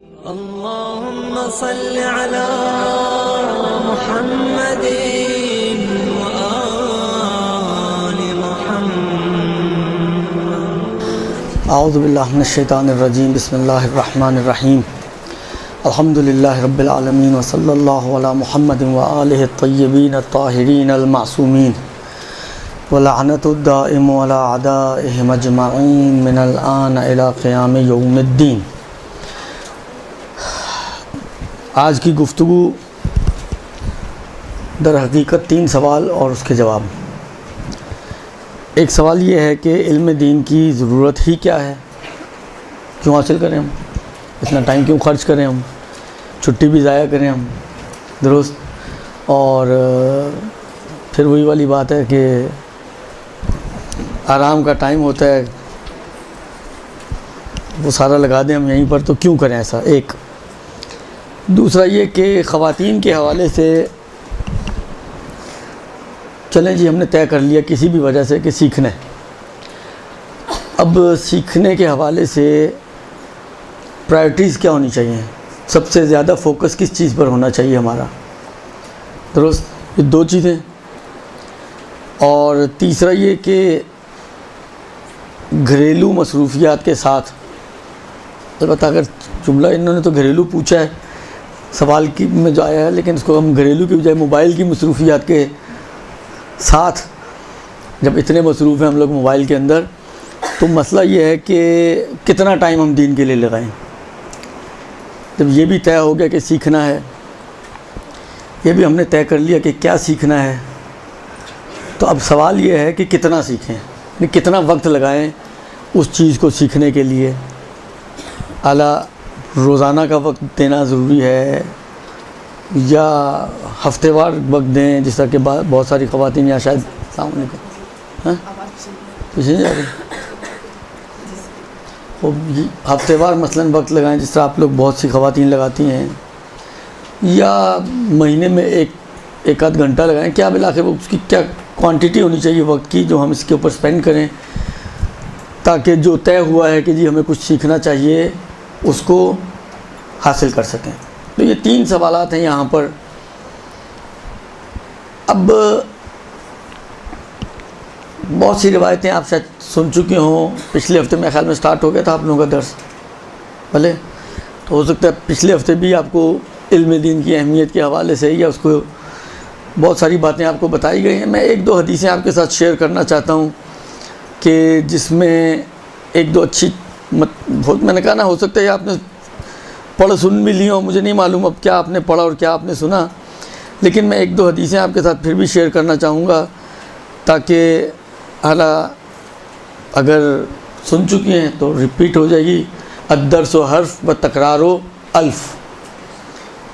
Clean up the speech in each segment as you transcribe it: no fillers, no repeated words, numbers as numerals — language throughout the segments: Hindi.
अल्लाहुम्मा सल्लि अला मुहम्मदिन व आलि मुहम्मद। औज़ु बिल्लाहि मिनश शैतानिर रजीम। बिस्मिल्लाहिर रहमानिर रहीम। अल्हम्दुलिल्लाहि रब्बिल आलमीन व सल्लल्लाहु अला मुहम्मदिन व आलिहि तय्यबीन अत्ताहिरीन अल मासूमीन व लअनतुद दाइमु अला अदाइहिम अजमईन मिनल आन इला क़ियाम यौमिद्दीन। आज की गुफ्तगू दर हकीकत 3 सवाल और उसके जवाब। एक सवाल ये है कि इल्म दीन की ज़रूरत ही क्या है, क्यों हासिल करें हम, इतना टाइम क्यों खर्च करें हम, छुट्टी भी ज़ाया करें हम, दुरुस्त। और फिर वही वाली बात है कि आराम का टाइम होता है वो सारा लगा दें हम यहीं पर, तो क्यों करें ऐसा। एक दूसरा ये कि ख़वातीन के हवाले से चलें जी, हमने तय कर लिया किसी भी वजह से कि सीखना है। अब सीखने के हवाले से प्रायोरिटीज़ क्या होनी चाहिए, सबसे ज़्यादा फोकस किस चीज़ पर होना चाहिए हमारा, दुरुस्त। ये 2 चीज़ें। और तीसरा ये कि घरेलू मसरूफियात के साथ, अलबत्ता अगर जुमला इन्होंने तो घरेलू पूछा है सवाल की में जो आया है, लेकिन इसको हम घरेलू की बजाय मोबाइल की मसरूफियात के साथ, जब इतने मसरूफ़ हैं हम लोग मोबाइल के अंदर, तो मसला ये है कि कितना टाइम हम दीन के लिए लगाएं। जब ये भी तय हो गया कि सीखना है, ये भी हमने तय कर लिया कि क्या सीखना है, तो अब सवाल ये है कि कितना सीखें, कितना वक्त लगाएं उस चीज़ को सीखने के लिए। आला रोज़ाना का वक्त देना ज़रूरी है या हफ्तेवार वक्त दें, जिस तरह के बहुत सारी ख़वातीन या शायद सामने को पीछे नहीं जा रही, वो हफ्तेवार मसलन वक्त लगाएं, जिस तरह आप लोग बहुत सी ख़वातीन लगाती हैं, या महीने में एक आध घंटा लगाएं। क्या बिलाखिर उसकी क्या क्वांटिटी होनी चाहिए वक्त की जो हम इसके ऊपर स्पेंड करें, ताकि जो तय हुआ है कि जी हमें कुछ सीखना चाहिए उसको हासिल कर सकें। तो ये 3 सवालात हैं यहाँ पर। अब बहुत सी रिवायतें आप शायद सुन चुके हों, पिछले हफ्ते मेरे ख्याल में स्टार्ट हो गया था आप लोगों का दर्स, भले तो हो सकता है पिछले हफ्ते भी आपको इल्म दीन की अहमियत के हवाले से या उसको बहुत सारी बातें आपको बताई गई हैं। मैं 1-2 हदीसें आपके साथ शेयर करना चाहता हूँ कि जिसमें 1-2 अच्छी बहुत, मैंने कहा ना, हो सकता है आपने पढ़ सुन भी ली हो, मुझे नहीं मालूम अब क्या आपने पढ़ा और क्या आपने सुना, लेकिन मैं 1-2 हदीसें आपके साथ फिर भी शेयर करना चाहूँगा, ताकि हाला अगर सुन चुकी हैं तो रिपीट हो जाएगी। अद्दर्स व हर्फ व तकरारो अल्फ।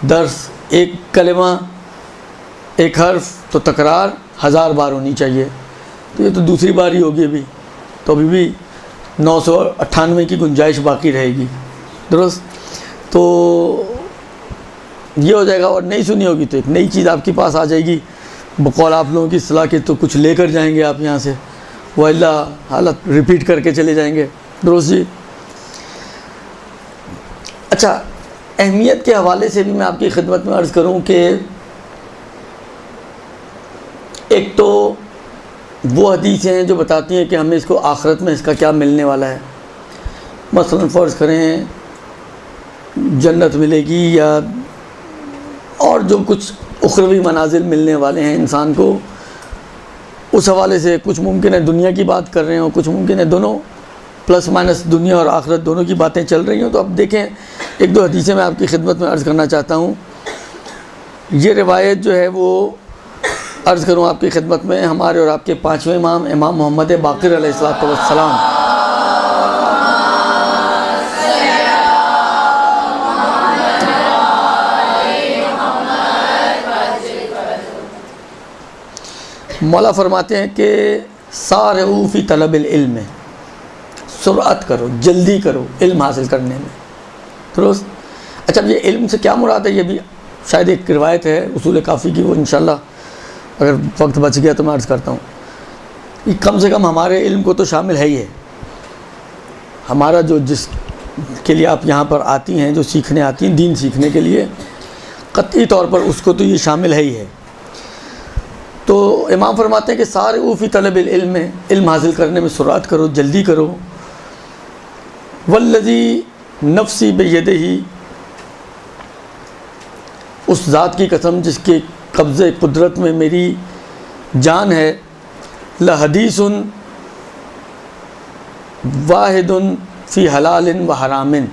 दर्स एक कलिमा, एक हर्फ, तो तकरार 1000 बार होनी चाहिए। तो ये तो दूसरी बार ही होगी अभी, तो अभी भी 998 की गुंजाइश बाकी रहेगी, दुरुस्त। तो ये हो जाएगा। और नहीं सुनी होगी तो एक नई चीज़ आपके पास आ जाएगी, बकौल आप लोगों की सलाह के, तो कुछ लेकर जाएंगे आप यहाँ से, वो अल्लाह हालत रिपीट करके चले जाएंगे, दुरुस्त जी। अच्छा, अहमियत के हवाले से भी मैं आपकी खिदमत में अर्ज़ करूँ कि एक तो वो हदीसें हैं जो बताती हैं कि हमें इसको आखिरत में इसका क्या मिलने वाला है। मसलन फ़र्ज़ करें जन्नत मिलेगी या और जो कुछ उखरवी मनाजिल मिलने वाले हैं इंसान को, उस हवाले से कुछ मुमकिन है दुनिया की बात कर रहे हो, कुछ मुमकिन है दोनों प्लस माइनस दुनिया और आखिरत दोनों की बातें चल रही हों। तो अब देखें 1-2 हदीसें मैं आपकी खिदमत में अर्ज़ करना चाहता हूँ। ये रिवायत जो है वो अर्ज़ करूँ आपकी खिदमत में, हमारे और आपके 5वें इमाम मोहम्मद बाक़िर अलैहिस्सलाम मौला फरमाते हैं कि सारऊ फ़ी तलबिल इल्म, सुरअत करो, जल्दी करो इल्म हासिल करने में, दुरुस्त। अच्छा, ये इल्म से क्या मुराद है, ये भी शायद एक रिवायत है उसूल काफ़ी की, वो इंशाल्लाह अगर वक्त बच गया तो मैं अर्ज़ करता हूँ। कम से कम हमारे इल्म को तो शामिल है ही है, हमारा जो जिस के लिए आप यहाँ पर आती हैं, जो सीखने आती हैं दीन सीखने के लिए, क़त्ई तौर पर उसको तो ये शामिल है ही है। तो इमाम फरमाते हैं कि सारे ऊफ़ी तलब इल्म में, इल्म हासिल करने में सुरात करो, जल्दी करो। वल्लज़ी नफ्सी बियदिही, उस ज़ात की कसम जिसके कब्ज़े कुदरत में मेरी जान है, लहदीसुन वाहिदुन फ़ी हलालिन व हरामिन,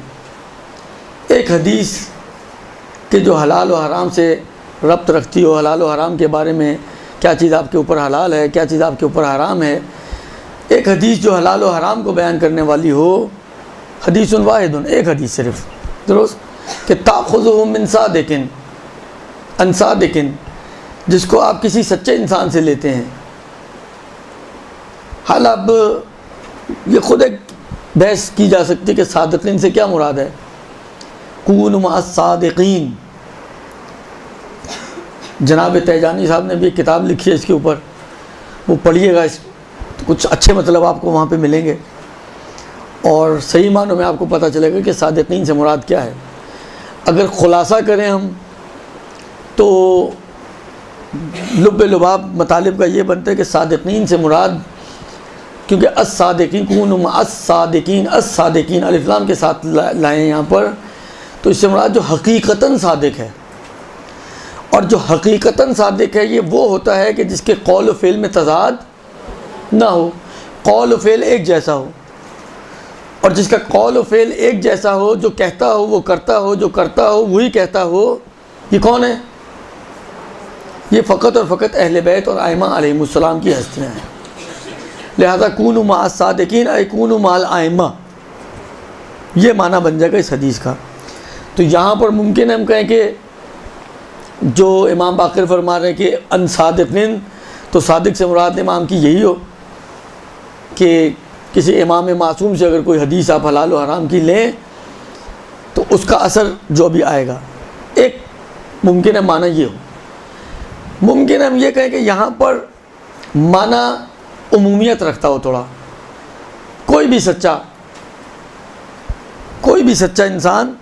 एक हदीस के जो हलाल व हराम से रब्त रखती हो, हलाल व हराम के बारे में, क्या चीज़ आपके ऊपर हलाल है, क्या चीज़ आपके ऊपर हराम है, एक हदीस जो हलाल व हराम को बयान करने वाली हो। हदीसुन वाहिदुन, एक हदीस सिर्फ, दुरुस्त, कि ताख़ुज़ुहु मिन सादिकिन अन सादिकिन, जिसको आप किसी सच्चे इंसान से लेते हैं। हाल अब ये ख़ुद एक बहस की जा सकती है कि सादिकीन से क्या मुराद है। कूनु मअस सादिकीन, जनाब तैजानी साहब ने भी एक किताब लिखी है इसके ऊपर, वो पढ़िएगा, इस कुछ अच्छे मतलब आपको वहाँ पे मिलेंगे और सही मानों में आपको पता चलेगा कि सादिकीन से मुराद क्या है। अगर ख़ुलासा करें हम तो लुब्बे लुबाब मतालिब का ये बनता है कि सादिकीन से मुराद, क्योंकि अस-सादिकीन कूनु मअस-सादिकीन, अस-सादिकीन अलिफ लाम के साथ लाएँ यहाँ पर, तो इससे मुराद जो हकीकतन सादिक है। और जो हकीकतन सादिक है ये वो होता है कि जिसके कौल व फ़ेल में तज़ाद ना हो, कौल व फ़ेल एक जैसा हो, और जिसका कौल व फ़ेल एक जैसा हो, जो कहता हो वो करता हो, जो करता हो वही कहता हो, ये कौन है? ये फ़कत और फ़कत अहले बैत और आइमा अलैहिमुस्सलाम की हस्तियाँ हैं। लिहाजा कूनु मअस सादिकीन ऐ कूनु मअल आइमा, ये माना बन जाएगा इस हदीस का। तो यहाँ पर मुमकिन है हम कहें कि जो इमाम बाक़िर फरमा रहे हैं कि अन सादिकीन, तो सादिक से मुराद इमाम की यही हो कि किसी इमाम मासूम से अगर कोई हदीस आप हलाल व हराम की लें तो उसका असर जो भी आएगा, एक मुमकिन है माना ये हो। मुमकिन है हम ये कहें कि यहाँ पर माना उमूमियत रखता हो थोड़ा, कोई भी सच्चा इंसान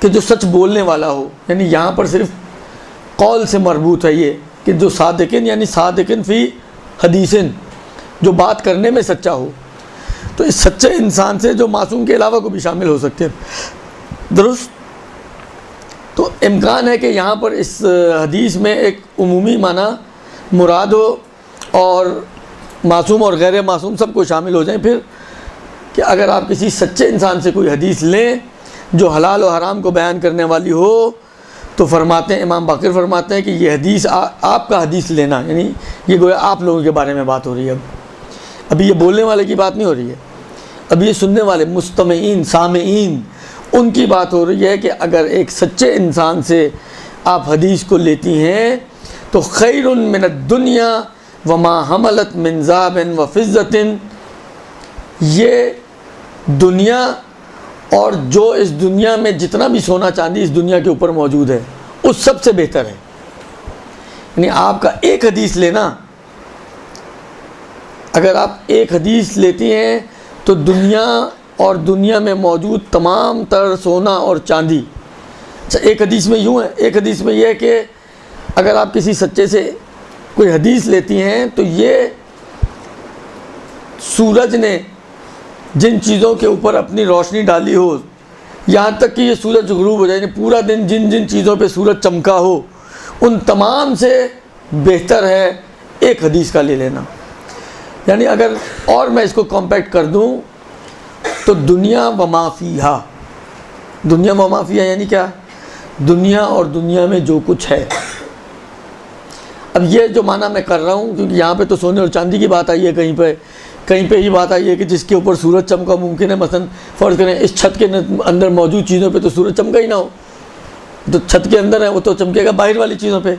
कि जो सच बोलने वाला हो, यानी यहाँ पर सिर्फ कौल से मरबूत है ये कि जो सादिकिन यानी सादिकिन फ़ी हदीसिन, जो बात करने में सच्चा हो, तो इस सच्चे इंसान से जो मासूम के अलावा को भी शामिल हो सकते हैं, दुरुस्त। तो इम्कान है कि यहाँ पर इस हदीस में एक उमूमी माना मुराद हो और मासूम और गैर मासूम सबको शामिल हो जाए। फिर कि अगर आप किसी सच्चे इंसान से कोई हदीस लें जो हलाल और हराम को बयान करने वाली हो, तो फरमाते हैं, इमाम बाक़िर फरमाते हैं कि ये हदीस आपका हदीस लेना, यानी ये गोया आप लोगों के बारे में बात हो रही है। अभी ये बोलने वाले की बात नहीं हो रही है, अभी ये सुनने वाले मुस्तमीईन सामीईन उनकी बात हो रही है कि अगर एक सच्चे इंसान से आप हदीस को लेती हैं तो खैरुन मिनद दुनिया व मा हमलत मिन ज़ाबिन व फिज़्ज़तिन, ये दुनिया और जो इस दुनिया में जितना भी सोना चांदी इस दुनिया के ऊपर मौजूद है उस सब से बेहतर है। यानी आपका एक हदीस लेना, अगर आप एक हदीस लेती हैं तो दुनिया और दुनिया में मौजूद तमाम तर सोना और चांदी। अच्छा, एक हदीस में यूँ है, एक हदीस में यह है कि अगर आप किसी सच्चे से कोई हदीस लेती हैं तो ये सूरज ने जिन चीज़ों के ऊपर अपनी रोशनी डाली हो, यहाँ तक कि ये सूरज गुरूब हो जाए, पूरा दिन जिन जिन चीज़ों पे सूरज चमका हो, उन तमाम से बेहतर है एक हदीस का ले लेना। यानी अगर और मैं इसको कॉम्पैक्ट कर दूँ तो दुनिया व मा फ़ीहा, दुनिया व मा फ़ीहा यानी क्या? दुनिया और दुनिया में जो कुछ है। अब ये जो माना मैं कर रहा हूँ, क्योंकि यहाँ पे तो सोने और चांदी की बात आई है, कहीं पे ही बात आई है कि जिसके ऊपर सूरज चमका, मुमकिन है मसलन फ़र्ज़ करें इस छत के अंदर मौजूद चीज़ों पे तो सूरज चमका ही ना हो, तो छत के अंदर है वो तो चमकेगा बाहर वाली चीज़ों पे।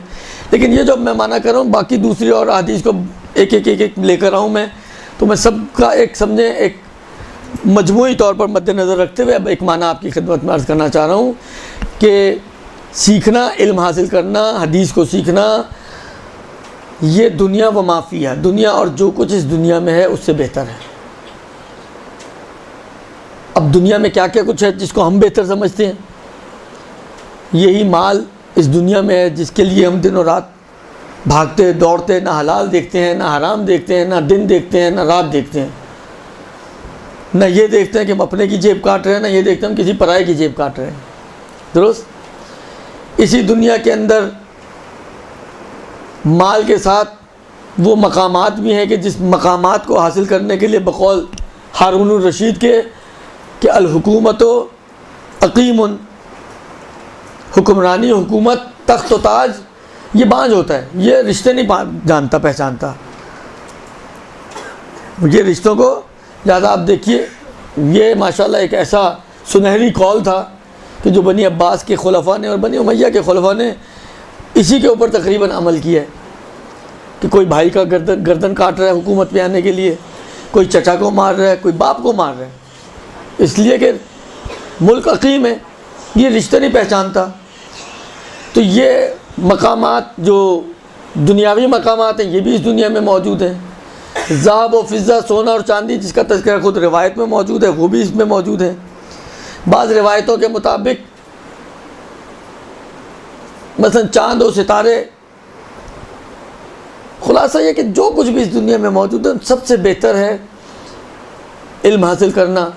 लेकिन ये जो मैं माना कर रहा हूँ, बाकी दूसरी और हदीस को एक एक लेकर आऊँ मैं, तो मैं सबका एक समझें एक मजमूई तौर पर मद्देनज़र रखते हुए अब एक माना आपकी खिदमत में अर्ज़ करना चाह रहा हूँ कि सीखना, इल्म हासिल करना, हदीस को सीखना, ये दुनिया व माफ़ी है, दुनिया और जो कुछ इस दुनिया में है उससे बेहतर है। अब दुनिया में क्या क्या कुछ है जिसको हम बेहतर समझते हैं, यही माल इस दुनिया में है जिसके लिए हम दिनों रात भागते दौड़ते, ना हलाल देखते हैं, ना हराम देखते हैं, ना दिन देखते हैं, ना रात देखते हैं, ना ये देखते हैं कि हम अपने की जेब काट रहे हैं, ना ये देखते हैं हम किसी पराये की जेब काट रहे हैं। दुरुस्त। इसी दुनिया के अंदर माल के साथ वो मकामात भी हैं कि जिस मकामात को हासिल करने के लिए बकौल हारून रशीद के कि अल हुकूमतो अकीमुन, हुक्मरानी हुकूमत तख्त व ताज, ये बांझ होता है, ये रिश्ते नहीं जानता पहचानता। ये रिश्तों को ज़्यादा आप देखिए, ये माशाल्लाह एक ऐसा सुनहरी कौल था कि जो बनी अब्बास के खुलफा ने और बनी उमैया के खुलफा ने इसी के ऊपर तकरीबन अमल किया है कि कोई भाई का गर्दन काट रहा है हुकूमत पे आने के लिए, कोई चचा को मार रहा है, कोई बाप को मार रहा है, इसलिए कि मुल्क अकीम है, ये रिश्ते नहीं पहचानता। तो ये मकामात जो दुनियावी मकामात हैं ये भी इस दुनिया में मौजूद हैं। ज़हाब व फ़िज़्ज़ा, सोना और चांदी जिसका तज़किरा खुद रिवायत में मौजूद है वो भी इसमें मौजूद है। बाज़ रिवायतों के मुताबिक मसलन चाँद और सितारे, खुलासा ये कि जो कुछ भी इस दुनिया में मौजूद है सबसे बेहतर है इल्म हासिल करना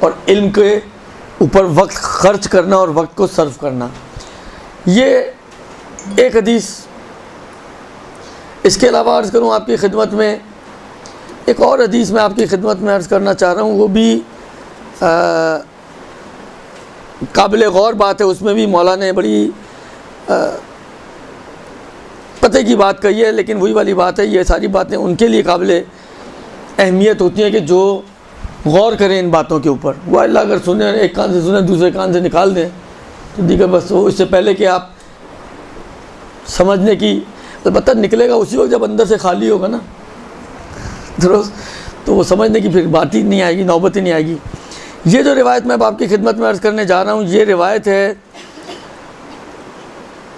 और इल्म के ऊपर वक्त ख़र्च करना और वक्त को सर्व करना। ये एक हदीस। इसके अलावा अर्ज़ करूँ आपकी खिदमत में एक और हदीस मैं आपकी खिदमत में अर्ज़ करना चाह रहा हूँ, वो भी काबिल गौर बात है। उसमें भी मौला ने बड़ी पते की बात कही है, लेकिन वही वाली बात है, ये सारी बातें उनके लिए काबिल अहमियत होती हैं कि जो गौर करें इन बातों के ऊपर। वो अल्लाह अगर सुने, एक कान से सुने दूसरे कान से निकाल दें तो दीगर बस वो, इससे पहले कि आप समझने की, अलबत्ता निकलेगा उसी वक्त जब अंदर से खाली होगा ना, दुरुस्त, तो वो समझने की फिर बात ही नहीं आएगी, नौबत ही नहीं आएगी। ये जो रिवायत मैं अब आपकी खिदमत में अर्ज़ करने जा रहा हूँ, ये रिवायत है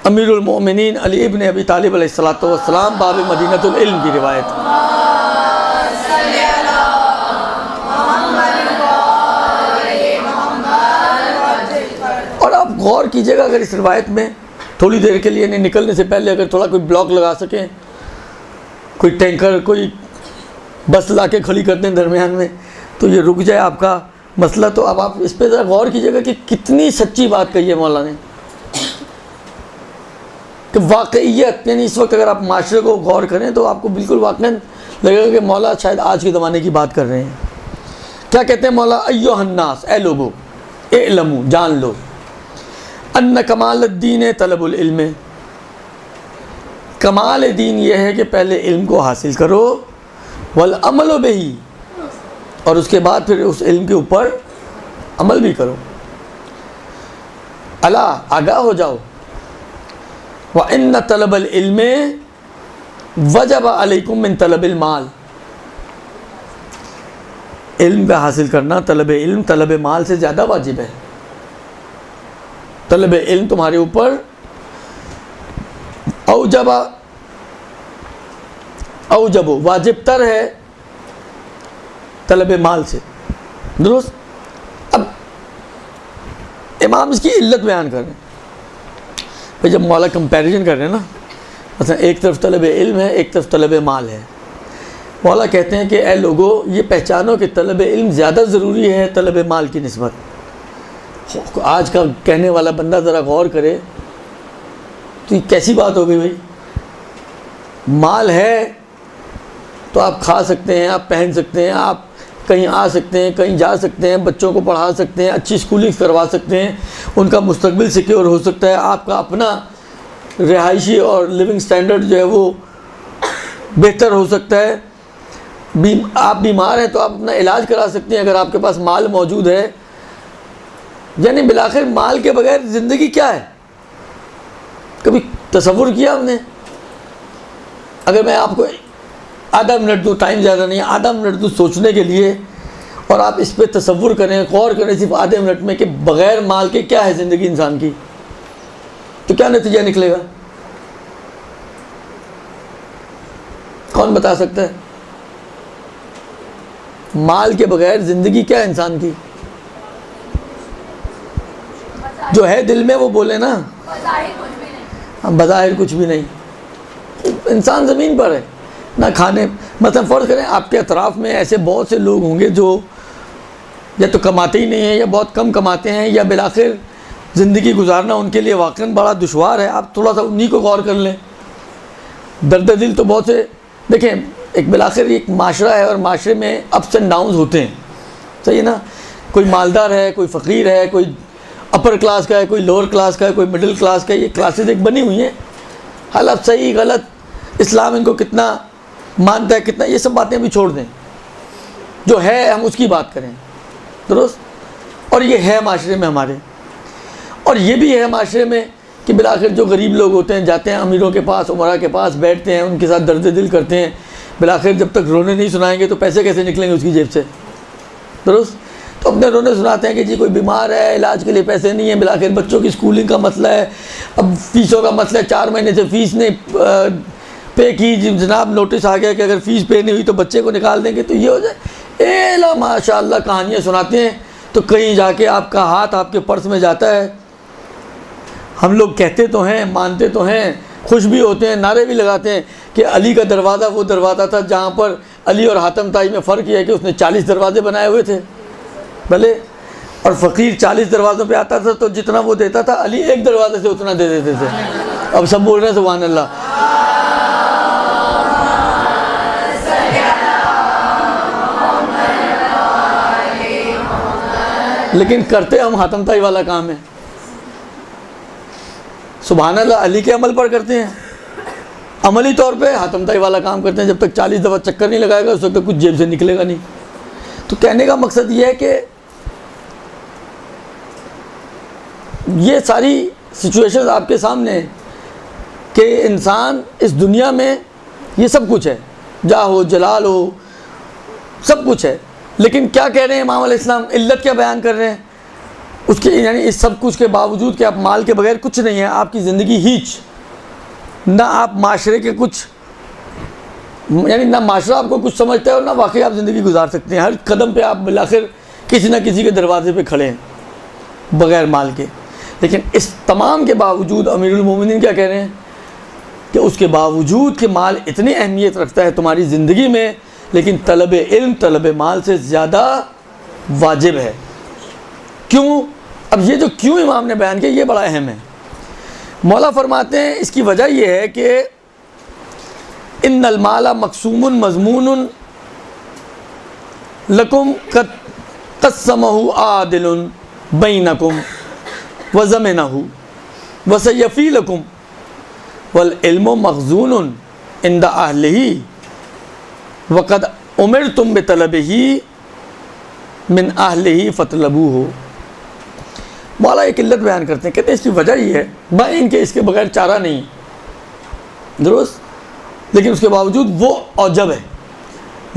अमीरुल मोमिनीन अली इब्न अबी तालिब अलैहिस्सलातु वस्सलाम बाब मदीनतुल इल्म की रिवायत। और आप गौर कीजिएगा, अगर इस रिवायत में थोड़ी देर के लिए नहीं निकलने से पहले अगर थोड़ा कोई ब्लॉक लगा सकें, कोई टैंकर, कोई बस ला के खड़ी कर दें दरमियान में, तो ये रुक जाए आपका मसला। तो अब आप इस पर ज़रा गौर कीजिएगा कि कितनी सच्ची बात कही है मौला ने, कि वाकईयत, यानी इस वक्त अगर आप माशरे को गौर करें तो आपको बिल्कुल वाकईन लगेगा कि मौला शायद आज के ज़माने की बात कर रहे हैं। क्या कहते हैं मौला? अय्युहन्नास, ए लोगो, इल्मू, जान लो, अन्न कमाल दीन तलबुल इल्म, कमाल दीन यह है कि पहले इल्म को हासिल करो, वल अमल बिही, और उसके बाद फिर उस इल्म के ऊपर अमल भी करो। अला, आगाह हो जाओ, व इन्न तलबल इल्म वजब अलैकुम मिन तलबिल माल, इल्म का हासिल करना, तलब इल्म तलब माल से ज़्यादा वाजिब है। तलब इल्म तुम्हारे ऊपर औजबो वाजिब तर है तलब माल से, दुरुस्त। अब इमाम इसकी इल्लत बयान कर रहे हैं भाई, जब मौला कंपैरिजन कर रहे हैं ना, मतलब एक तरफ तलब इल्म है, एक तरफ तलब माल है। मौला कहते हैं कि ए लोगो, ये पहचानो कि तलब इल्म ज़्यादा ज़रूरी है तलब माल की निस्बत। आज का कहने वाला बंदा ज़रा गौर करे तो ये कैसी बात हो गई भाई? माल है तो आप खा सकते हैं, आप पहन सकते हैं, आप कहीं आ सकते हैं, कहीं जा सकते हैं, बच्चों को पढ़ा सकते हैं, अच्छी स्कूलिंग करवा सकते हैं, उनका मुस्तकबिल सिक्योर हो सकता है, आपका अपना रिहायशी और लिविंग स्टैंडर्ड जो है वो बेहतर हो सकता है। आप बीमार हैं तो आप अपना इलाज करा सकते हैं अगर आपके पास माल मौजूद है। यानी बिलाखिर माल के बगैर ज़िंदगी क्या है? कभी तसव्वुर किया आपने? अगर मैं आपको आधा मिनट दूँ, टाइम ज़्यादा नहीं है, आधा मिनट दूँ सोचने के लिए, और आप इस पर तसव्वुर करें, गौर करें सिर्फ आधे मिनट में कि बग़ैर माल के क्या है ज़िंदगी इंसान की, तो क्या नतीजा निकलेगा? कौन बता सकता है? माल के बग़ैर ज़िंदगी क्या है इंसान की? जो है दिल में वो बोले ना, हम बज़ाहिर कुछ भी नहीं। इंसान ज़मीन पर है ना, खाने मतलब फ़र्ज़ करें आपके अतराफ़ में ऐसे बहुत से लोग होंगे जो या तो कमाते ही नहीं हैं या बहुत कम कमाते हैं, या बिलाखिर ज़िंदगी गुजारना उनके लिए वाक़ई बड़ा दुश्वार है। आप थोड़ा सा उन्हीं को गौर कर लें। दर्द दिल तो बहुत से देखें, एक बिलाखिर एक माशरा है और माशरे में अप्स एंड डाउन्स होते हैं, सही है ना। कोई मालदार है, कोई फ़कीर है, कोई अपर क्लास का है, कोई लोअर क्लास का है, कोई मिडिल क्लास का है। ये क्लासेस एक बनी हुई हैं। हालात सही गलत, इस्लाम इनको कितना मानता है कितना, ये सब बातें अभी छोड़ दें। जो है हम उसकी बात करें, दुरुस्त। और ये है माशरे में हमारे, और ये भी है माशरे में कि बिलाखिर जो गरीब लोग होते हैं जाते हैं अमीरों के पास, उमरा के पास बैठते हैं, उनके साथ दर्द दिल करते हैं। बिलाखिर जब तक रोने नहीं सुनाएंगे तो पैसे कैसे निकलेंगे उसकी जेब से, दुरुस्त। तो अपने रोने सुनाते हैं कि जी कोई बीमार है, इलाज के लिए पैसे नहीं है, बिलाखिर बच्चों की स्कूलिंग का मसला है, अब फ़ीसों का मसला है, 4 महीने से फ़ीस नहीं पे की, जनाब नोटिस आ गया कि अगर फ़ीस पे नहीं हुई तो बच्चे को निकाल देंगे। तो ये हो जाए ला माशाअल्लाह कहानियाँ सुनाते हैं। तो कहीं जाके आपका हाथ आपके पर्स में जाता है। हम लोग कहते तो हैं, मानते तो हैं, खुश भी होते हैं, नारे भी लगाते हैं कि अली का दरवाज़ा वो दरवाज़ा था जहाँ पर अली और हातम ताई में फ़र्क यह है कि उसने 40 दरवाजे बनाए हुए थे भले, और फ़कीर 40 दरवाज़ों पे आता था तो जितना वो देता था अली एक दरवाजे से उतना दे देते थे। अब सब बोल रहे हैं सुभान अल्लाह। लेकिन करते हम हातम ताई वाला काम है। सुभान अल्लाह अली के अमल पर करते हैं, अमली तौर पे हातम ताई वाला काम करते हैं। जब तक 40 दफ़ा चक्कर नहीं लगाएगा उस वक्त तक कुछ जेब से निकलेगा नहीं। तो कहने का मकसद ये है कि ये सारी सिचुएशंस आपके सामने हैं कि इंसान इस दुनिया में ये सब कुछ है, जा हो जलाल हो सब कुछ है। लेकिन क्या कह रहे हैं इमाम अलैहिस्सलाम, इल्लत क्या बयान कर रहे हैं उसके, यानी इस सब कुछ के बावजूद कि आप माल के बगैर कुछ नहीं है, आपकी ज़िंदगी हीच ना, आप माशरे के कुछ यानी ना माशरा आपको कुछ समझता है और ना वाकई आप ज़िंदगी गुजार सकते हैं। हर कदम पे आप बिलाखिर किसी न किसी के दरवाजे पे खड़े हैं बग़ैर माल के। लेकिन इस तमाम के बावजूद अमीरुल मोमिनीन क्या कह रहे हैं कि उसके बावजूद कि माल इतनी अहमियत रखता है तुम्हारी ज़िंदगी में, लेकिन तलब इल्म तलब माल से ज़्यादा वाजिब है। क्यों? अब ये जो क्यों इमाम ने बयान किया ये बड़ा अहम है। मौला फरमाते हैं इसकी वजह यह है कि इन्नल माला मक़सूमुन मज़मूनुन लकुम क़स्समहु आदिलुन बैनकुम व ज़मनहु व सयफ़ी लकुम वल इल्मु मख़ज़ूनुन इंदा अहलिही व क़द उमिरतुम बितलबिही मिन अहलिही फ़तलबूहु। मौला एक इल्लत बयान करते हैं, कहते हैं इसकी वजह ये है, मैं इनके इसके बगैर चारा नहीं, दुरुस्त, लेकिन उसके बावजूद वो औजब है,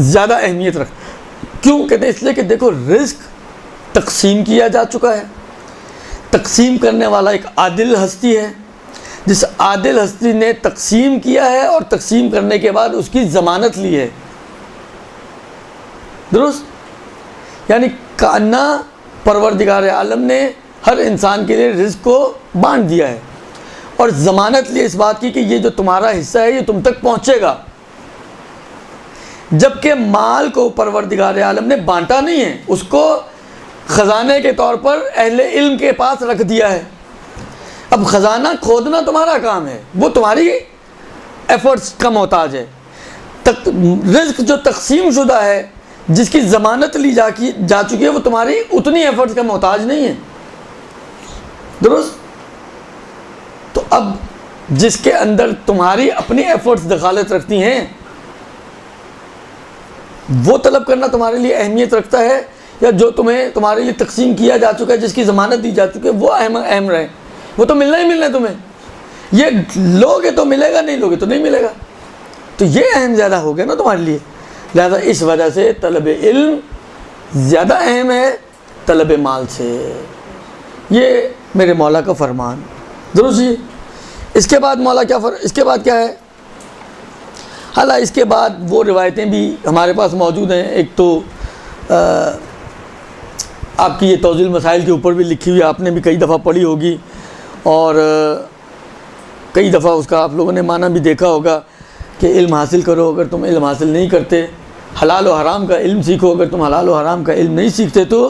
ज़्यादा अहमियत रख। क्यों? कहते हैं इसलिए कि देखो रिज़्क तकसीम किया जा चुका है, तकसीम करने वाला एक आदिल हस्ती है, जिस आदिल हस्ती ने तकसीम किया है और तकसीम करने के बाद उसकी ज़मानत ली है, दुरुस्त। यानी काना परवरदिगार आलम ने हर इंसान के लिए रिज़्क को बांट दिया है और ज़मानत ली इस बात की कि ये जो तुम्हारा हिस्सा है ये तुम तक पहुँचेगा। जबकि माल को परवरदिगार आलम ने बांटा नहीं है, उसको ख़जाने के तौर पर अहले इल्म के पास रख दिया है। अब ख़जाना खोदना तुम्हारा काम है, वो तुम्हारी एफ़र्ट्स का मोहताज है। रिज़्क जो तकसीम शुदा है, जिसकी ज़मानत ली जा चुकी है, वो तुम्हारी उतनी एफ़र्ट्स का मोहताज नहीं है, दुरुस्त। तो अब जिसके अंदर तुम्हारी अपनी एफ़र्ट्स दखालत रखती हैं, वो तलब करना तुम्हारे लिए अहमियत रखता है, या जो तुम्हारे लिए तकसीम किया जा चुका है, जिसकी ज़मानत दी जा चुकी है, वो अहम रहे। वो तो मिलना ही मिलना है तुम्हें, ये लोगे तो मिलेगा, नहीं लोगे तो नहीं मिलेगा। तो ये अहम ज़्यादा हो गया ना तुम्हारे लिए। लिहाजा इस वजह से तलब इल्म ज़्यादा अहम है तलब माल से। ये मेरे मौला का फरमान, दुरुस्त जी। इसके बाद मौला इसके बाद क्या है? हालांकि इसके बाद वो रिवायतें भी हमारे पास मौजूद हैं। एक तो आपकी ये तौज़ील मसाइल के ऊपर भी लिखी हुई, आपने भी कई दफ़ा पढ़ी होगी और कई दफ़ा उसका आप लोगों ने माना भी देखा होगा कि इल्म हासिल करो, अगर तुम इल्म हासिल नहीं करते, हलाल और हराम का इल्म सीखो, अगर तुम हलाल और हराम का इल्म नहीं सीखते तो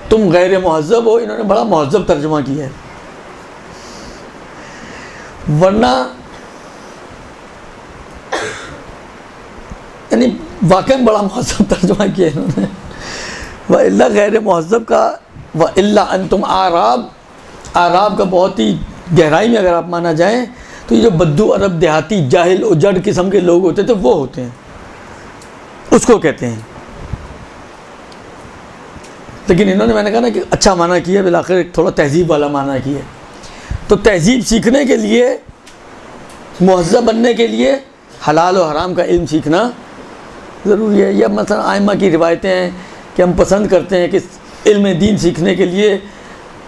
तुम गैर मुहज़्ज़ब हो। इन्होंने बड़ा मुहज़्ज़ब तर्जुमा किया है, वरना यानी वाकई बड़ा मुहज़्ज़ब तर्जुमा किया इन्होंने। व इल्ला गैर मुहज़्ज़ब का व इल्ला अंतुम आराब, आराब का बहुत ही गहराई में अगर आप माना जाए तो ये जो बद्दू अरब देहाती जाहिल उजड़ किस्म के लोग होते थे वो होते हैं, उसको कहते हैं। लेकिन इन्होंने, मैंने कहा ना कि अच्छा माना किया, बिल आखिर थोड़ा तहजीब वाला माना किया। तो तहजीब सीखने के लिए, मुहज़्ज़ब बनने के लिए हलाल और हराम का इल्म सीखना ज़रूरी है। या मसलन आइमा की रिवायतें हैं कि हम पसंद करते हैं कि इल्म दीन सीखने के लिए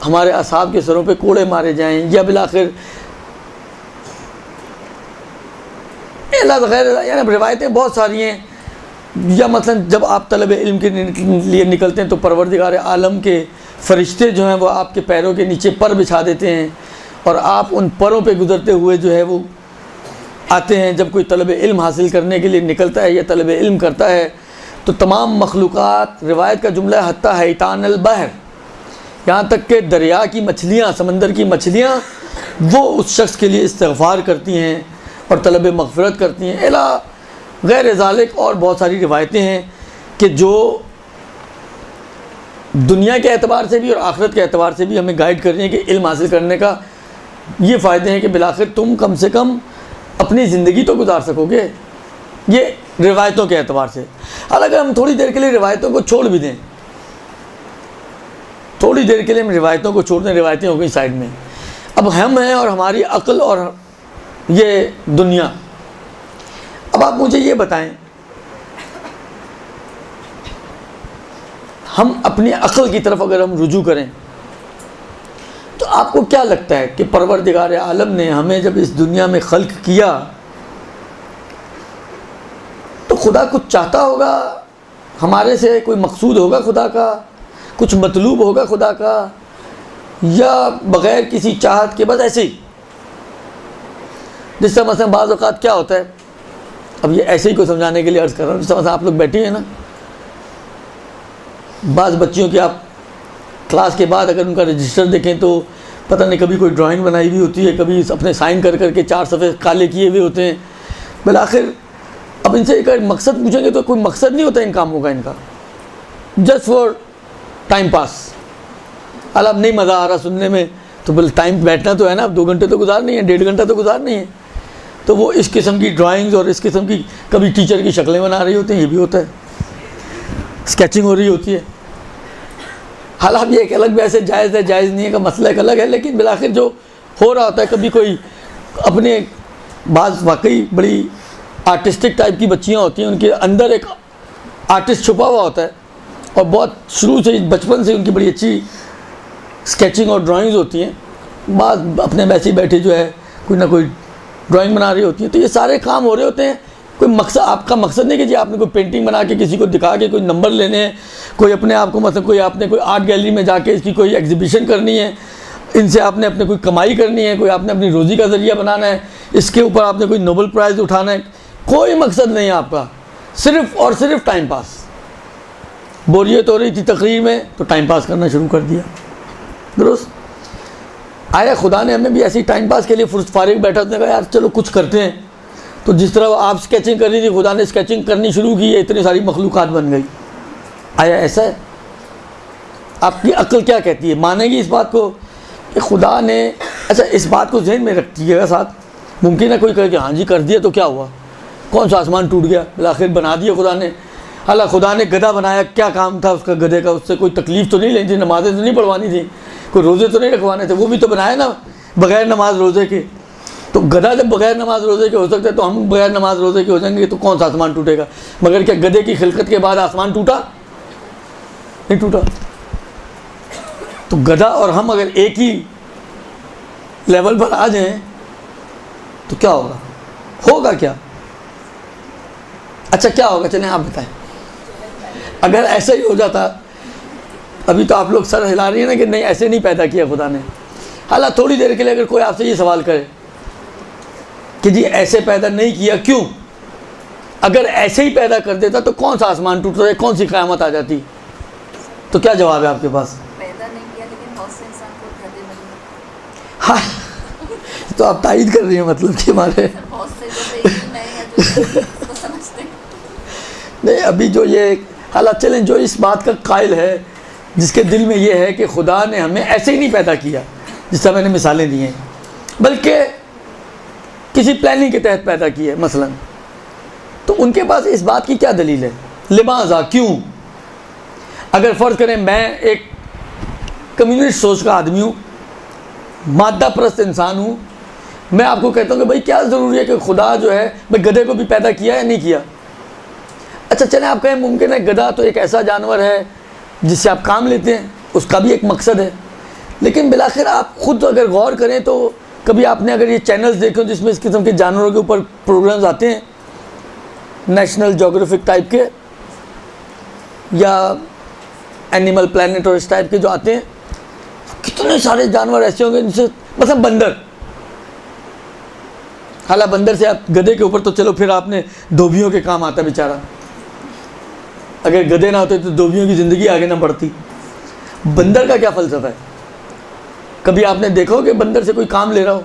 हमारे असहाब के सरों पे कोड़े मारे जाएं, या बिल आखिर यानी रिवायतें बहुत सारी हैं। या मसलन जब आप तलब इल्म के लिए निकलते हैं तो परवरदिगार आलम के फ़रिश्ते जो हैं वो आपके पैरों के नीचे पर बिछा देते हैं और आप उन परों पे गुज़रते हुए जो है वो आते हैं। जब कोई तलब इल्म हासिल करने के लिए निकलता है या तलब इल्म करता है तो तमाम मखलूक़ात, रिवायत का जुमला हत्ता हैतान अल बहर, यहाँ तक कि दरिया की मछलियाँ, समंदर की मछलियाँ वो उस शख्स के लिए इस्तिग़फ़ार करती हैं और तलब मग़फ़िरत करती हैं। इला गैर ज़ालिक और बहुत सारी रिवायतें हैं कि जो दुनिया के एतबार से भी और आखिरत के एतबार से भी हमें गाइड कर रही हैं कि इल्म हासिल करने का ये फ़ायदे हैं कि बिलाखिर तुम कम से कम अपनी ज़िंदगी तो गुजार सकोगे, ये रिवायतों के एतबार से। हालांकि हम थोड़ी देर के लिए रिवायतों को छोड़ भी दें, थोड़ी देर के लिए हम रिवायतों को छोड़ दें, रिवायतें हो गई साइड में, अब हम हैं और हमारी अक्ल और ये दुनिया। अब आप मुझे ये बताएं, हम अपनी अक्ल की तरफ अगर हम रुजू करें तो आपको क्या लगता है कि परवरदिगार आलम ने हमें जब इस दुनिया में खल्क किया तो खुदा कुछ चाहता होगा हमारे से, कोई मकसूद होगा खुदा का, कुछ मतलूब होगा खुदा का, या बग़ैर किसी चाहत के बस ऐसे ही? जिससे मसलन बाज़ औक़ात क्या होता है, अब ये ऐसे ही को समझाने के लिए अर्ज़ कर रहा हूँ, जिस तरह आप लोग बैठे हैं ना, बाज़ बच्चियों की आप क्लास के बाद अगर उनका रजिस्टर देखें तो पता नहीं कभी कोई ड्राइंग बनाई हुई होती है, कभी अपने साइन कर करके 4 सफ़े काले किए हुए होते हैं। बिल आखिर अब इनसे एक मकसद पूछेंगे तो कोई मकसद नहीं होता इन कामों का, इनका जस्ट फॉर टाइम पास। अब नहीं मज़ा आ रहा सुनने में तो बिल टाइम बैठना तो है ना, अब 2 घंटे तो गुजारनी है, 1.5 घंटा तो गुजारनी है, तो वो इस किस्म की ड्राइंग्स और इस किस्म की, कभी टीचर की शक्लें बना रही होती हैं, ये भी होता है, स्केचिंग हो रही होती है। हालांकि ये एक अलग वैसे जायज़ है जायज़ नहीं है का मसला एक अलग है, लेकिन बिलाखिर जो हो रहा होता है, कभी कोई अपने बाज़ वाकई बड़ी आर्टिस्टिक टाइप की बच्चियाँ होती हैं, उनके अंदर एक आर्टिस्ट छुपा हुआ होता है और बहुत शुरू से बचपन से उनकी बड़ी अच्छी स्केचिंग और ड्राइंग्स होती हैं, बाज़ अपने वैसे ही बैठे जो है कोई ना कोई ड्राइंग बना रही होती है। तो ये सारे काम हो रहे होते हैं, कोई मकसद, आपका मकसद नहीं कि जी आपने कोई पेंटिंग बना के किसी को दिखा के कोई नंबर लेने हैं, कोई अपने आप को मतलब कोई आपने कोई आर्ट गैलरी में जाके इसकी कोई एग्जीबिशन करनी है, इनसे आपने अपने कोई कमाई करनी है, कोई आपने अपनी रोज़ी का ज़रिया बनाना है, इसके ऊपर आपने कोई नोबल प्राइज़ उठाना है, कोई मकसद नहीं है आपका, सिर्फ़ और सिर्फ टाइम पास। बोरियत हो रही थी तकरीर में तो टाइम पास करना शुरू कर दिया, दुरुस्त। आया खुदा ने हमें भी ऐसी टाइम पास के लिए फारिग बैठा, उसने कहा यार चलो कुछ करते हैं, तो जिस तरह आप स्केचिंग कर रही थी खुदा ने स्केचिंग करनी शुरू की है, इतनी सारी मखलूक़ात बन गई। आया ऐसा है? आपकी अक्ल क्या कहती है, मानेगी इस बात को कि खुदा ने, अच्छा इस बात को जहन में रखिएगा साथ, मुमकिन है कोई कहे कि हाँ जी कर दिया तो क्या हुआ, कौन सा आसमान टूट गया, आखिर बना दिया खुदा ने। हालांकि खुदा ने गधा बनाया, क्या काम था उसका गधे का, उससे कोई तकलीफ़ तो नहीं लेनी थी, नमाज़ें तो नहीं पढ़वानी थी, कोई रोज़े तो नहीं रखवाने थे, वो भी तो बनाया ना बग़ैर नमाज रोज़े के। तो गधा जब बग़ैर नमाज रोज़े के हो सकते तो हम बग़ैर नमाज रोज़े के हो जाएंगे, तो कौन सा आसमान टूटेगा? मगर क्या गधे की खिलकत के बाद आसमान टूटा? नहीं टूटा। तो गधा और हम अगर एक ही लेवल पर आ जाएं तो क्या होगा? होगा क्या? अच्छा क्या होगा, चलें आप बताएं। अगर ऐसा ही हो जाता अभी तो आप लोग सर हिला रही है ना कि नहीं ऐसे नहीं पैदा किया खुदा ने। हालांकि थोड़ी देर के लिए अगर कोई आपसे ये सवाल करे कि जी ऐसे पैदा नहीं किया क्यों, अगर ऐसे ही पैदा कर देता तो कौन सा आसमान टूटता है, कौन सी क़यामत आ जाती, तो क्या जवाब है आपके पास? पैदा नहीं किया लेकिन बहुत से इंसान को गधे बने। हाँ तो आप तायद कर रही हैं मतलब कि हमारे बहुत से जो बेईमान हैं जो इसको समझते हैं। नहीं अभी जो ये हालात चलें, जो इस बात का कायल है जिसके दिल में ये है कि खुदा ने हमें ऐसे ही नहीं पैदा किया जिस तरह मैंने मिसालें दी हैं, बल्कि किसी प्लानिंग के तहत पैदा किया है मसलन, तो उनके पास इस बात की क्या दलील है? लिमाज़ा, क्यों? अगर फ़र्ज़ करें मैं एक कम्युनिस्ट सोच का आदमी हूँ, मादा परस्त इंसान हूँ, मैं आपको कहता हूँ कि भाई क्या ज़रूरी है कि खुदा जो है भाई गधे को भी पैदा किया या नहीं किया। अच्छा चलें आप कहें मुमकिन है गधा तो एक ऐसा जानवर है जिससे आप काम लेते हैं, उसका भी एक मकसद है, लेकिन बिलाखिर आप ख़ुद अगर गौर करें तो कभी आपने अगर ये चैनल्स देखे जिसमें इस किस्म के जानवरों के ऊपर प्रोग्राम्स आते हैं, नेशनल ज्योग्राफिक टाइप के या एनिमल प्लैनेट और इस टाइप के जो आते हैं, कितने सारे जानवर ऐसे होंगे जिनसे मतलब बंदर, हालांकि बंदर से आप गधे के ऊपर तो चलो फिर आपने धोबियों के काम आता बेचारा, अगर गधे ना होते तो धोबियों की ज़िंदगी आगे ना बढ़ती। बंदर का क्या फ़लसफ़ा है? कभी आपने देखा हो कि बंदर से कोई काम ले रहा हो?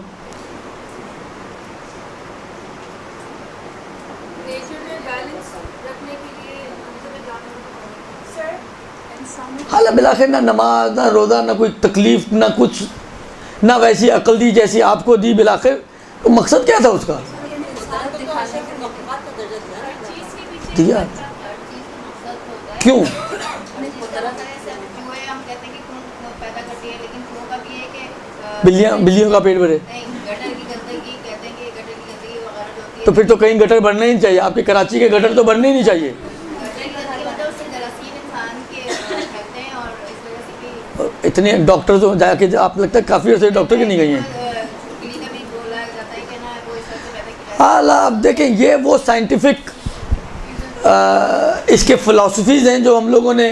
हालांकि बिलाखिर ना नमाज, ना रोज़ा, ना कोई तकलीफ़, ना कुछ, ना वैसी अक्ल दी जैसी आपको दी, बिलाखिर तो मकसद क्या था उसका? दिया क्यों? बिल्लियों का पेट भरे, तो फिर तो कहीं गटर भरना ही नहीं चाहिए। आपके कराची के गटर तो भरने ही नहीं चाहिए। इतने डॉक्टर तो जाके आप लगता है काफ़ी अर्से डॉक्टर के नहीं गई हैं। हालांकि अब देखें ये वो साइंटिफिक इसके फ़िलासफ़ीज़ हैं जो हम लोगों ने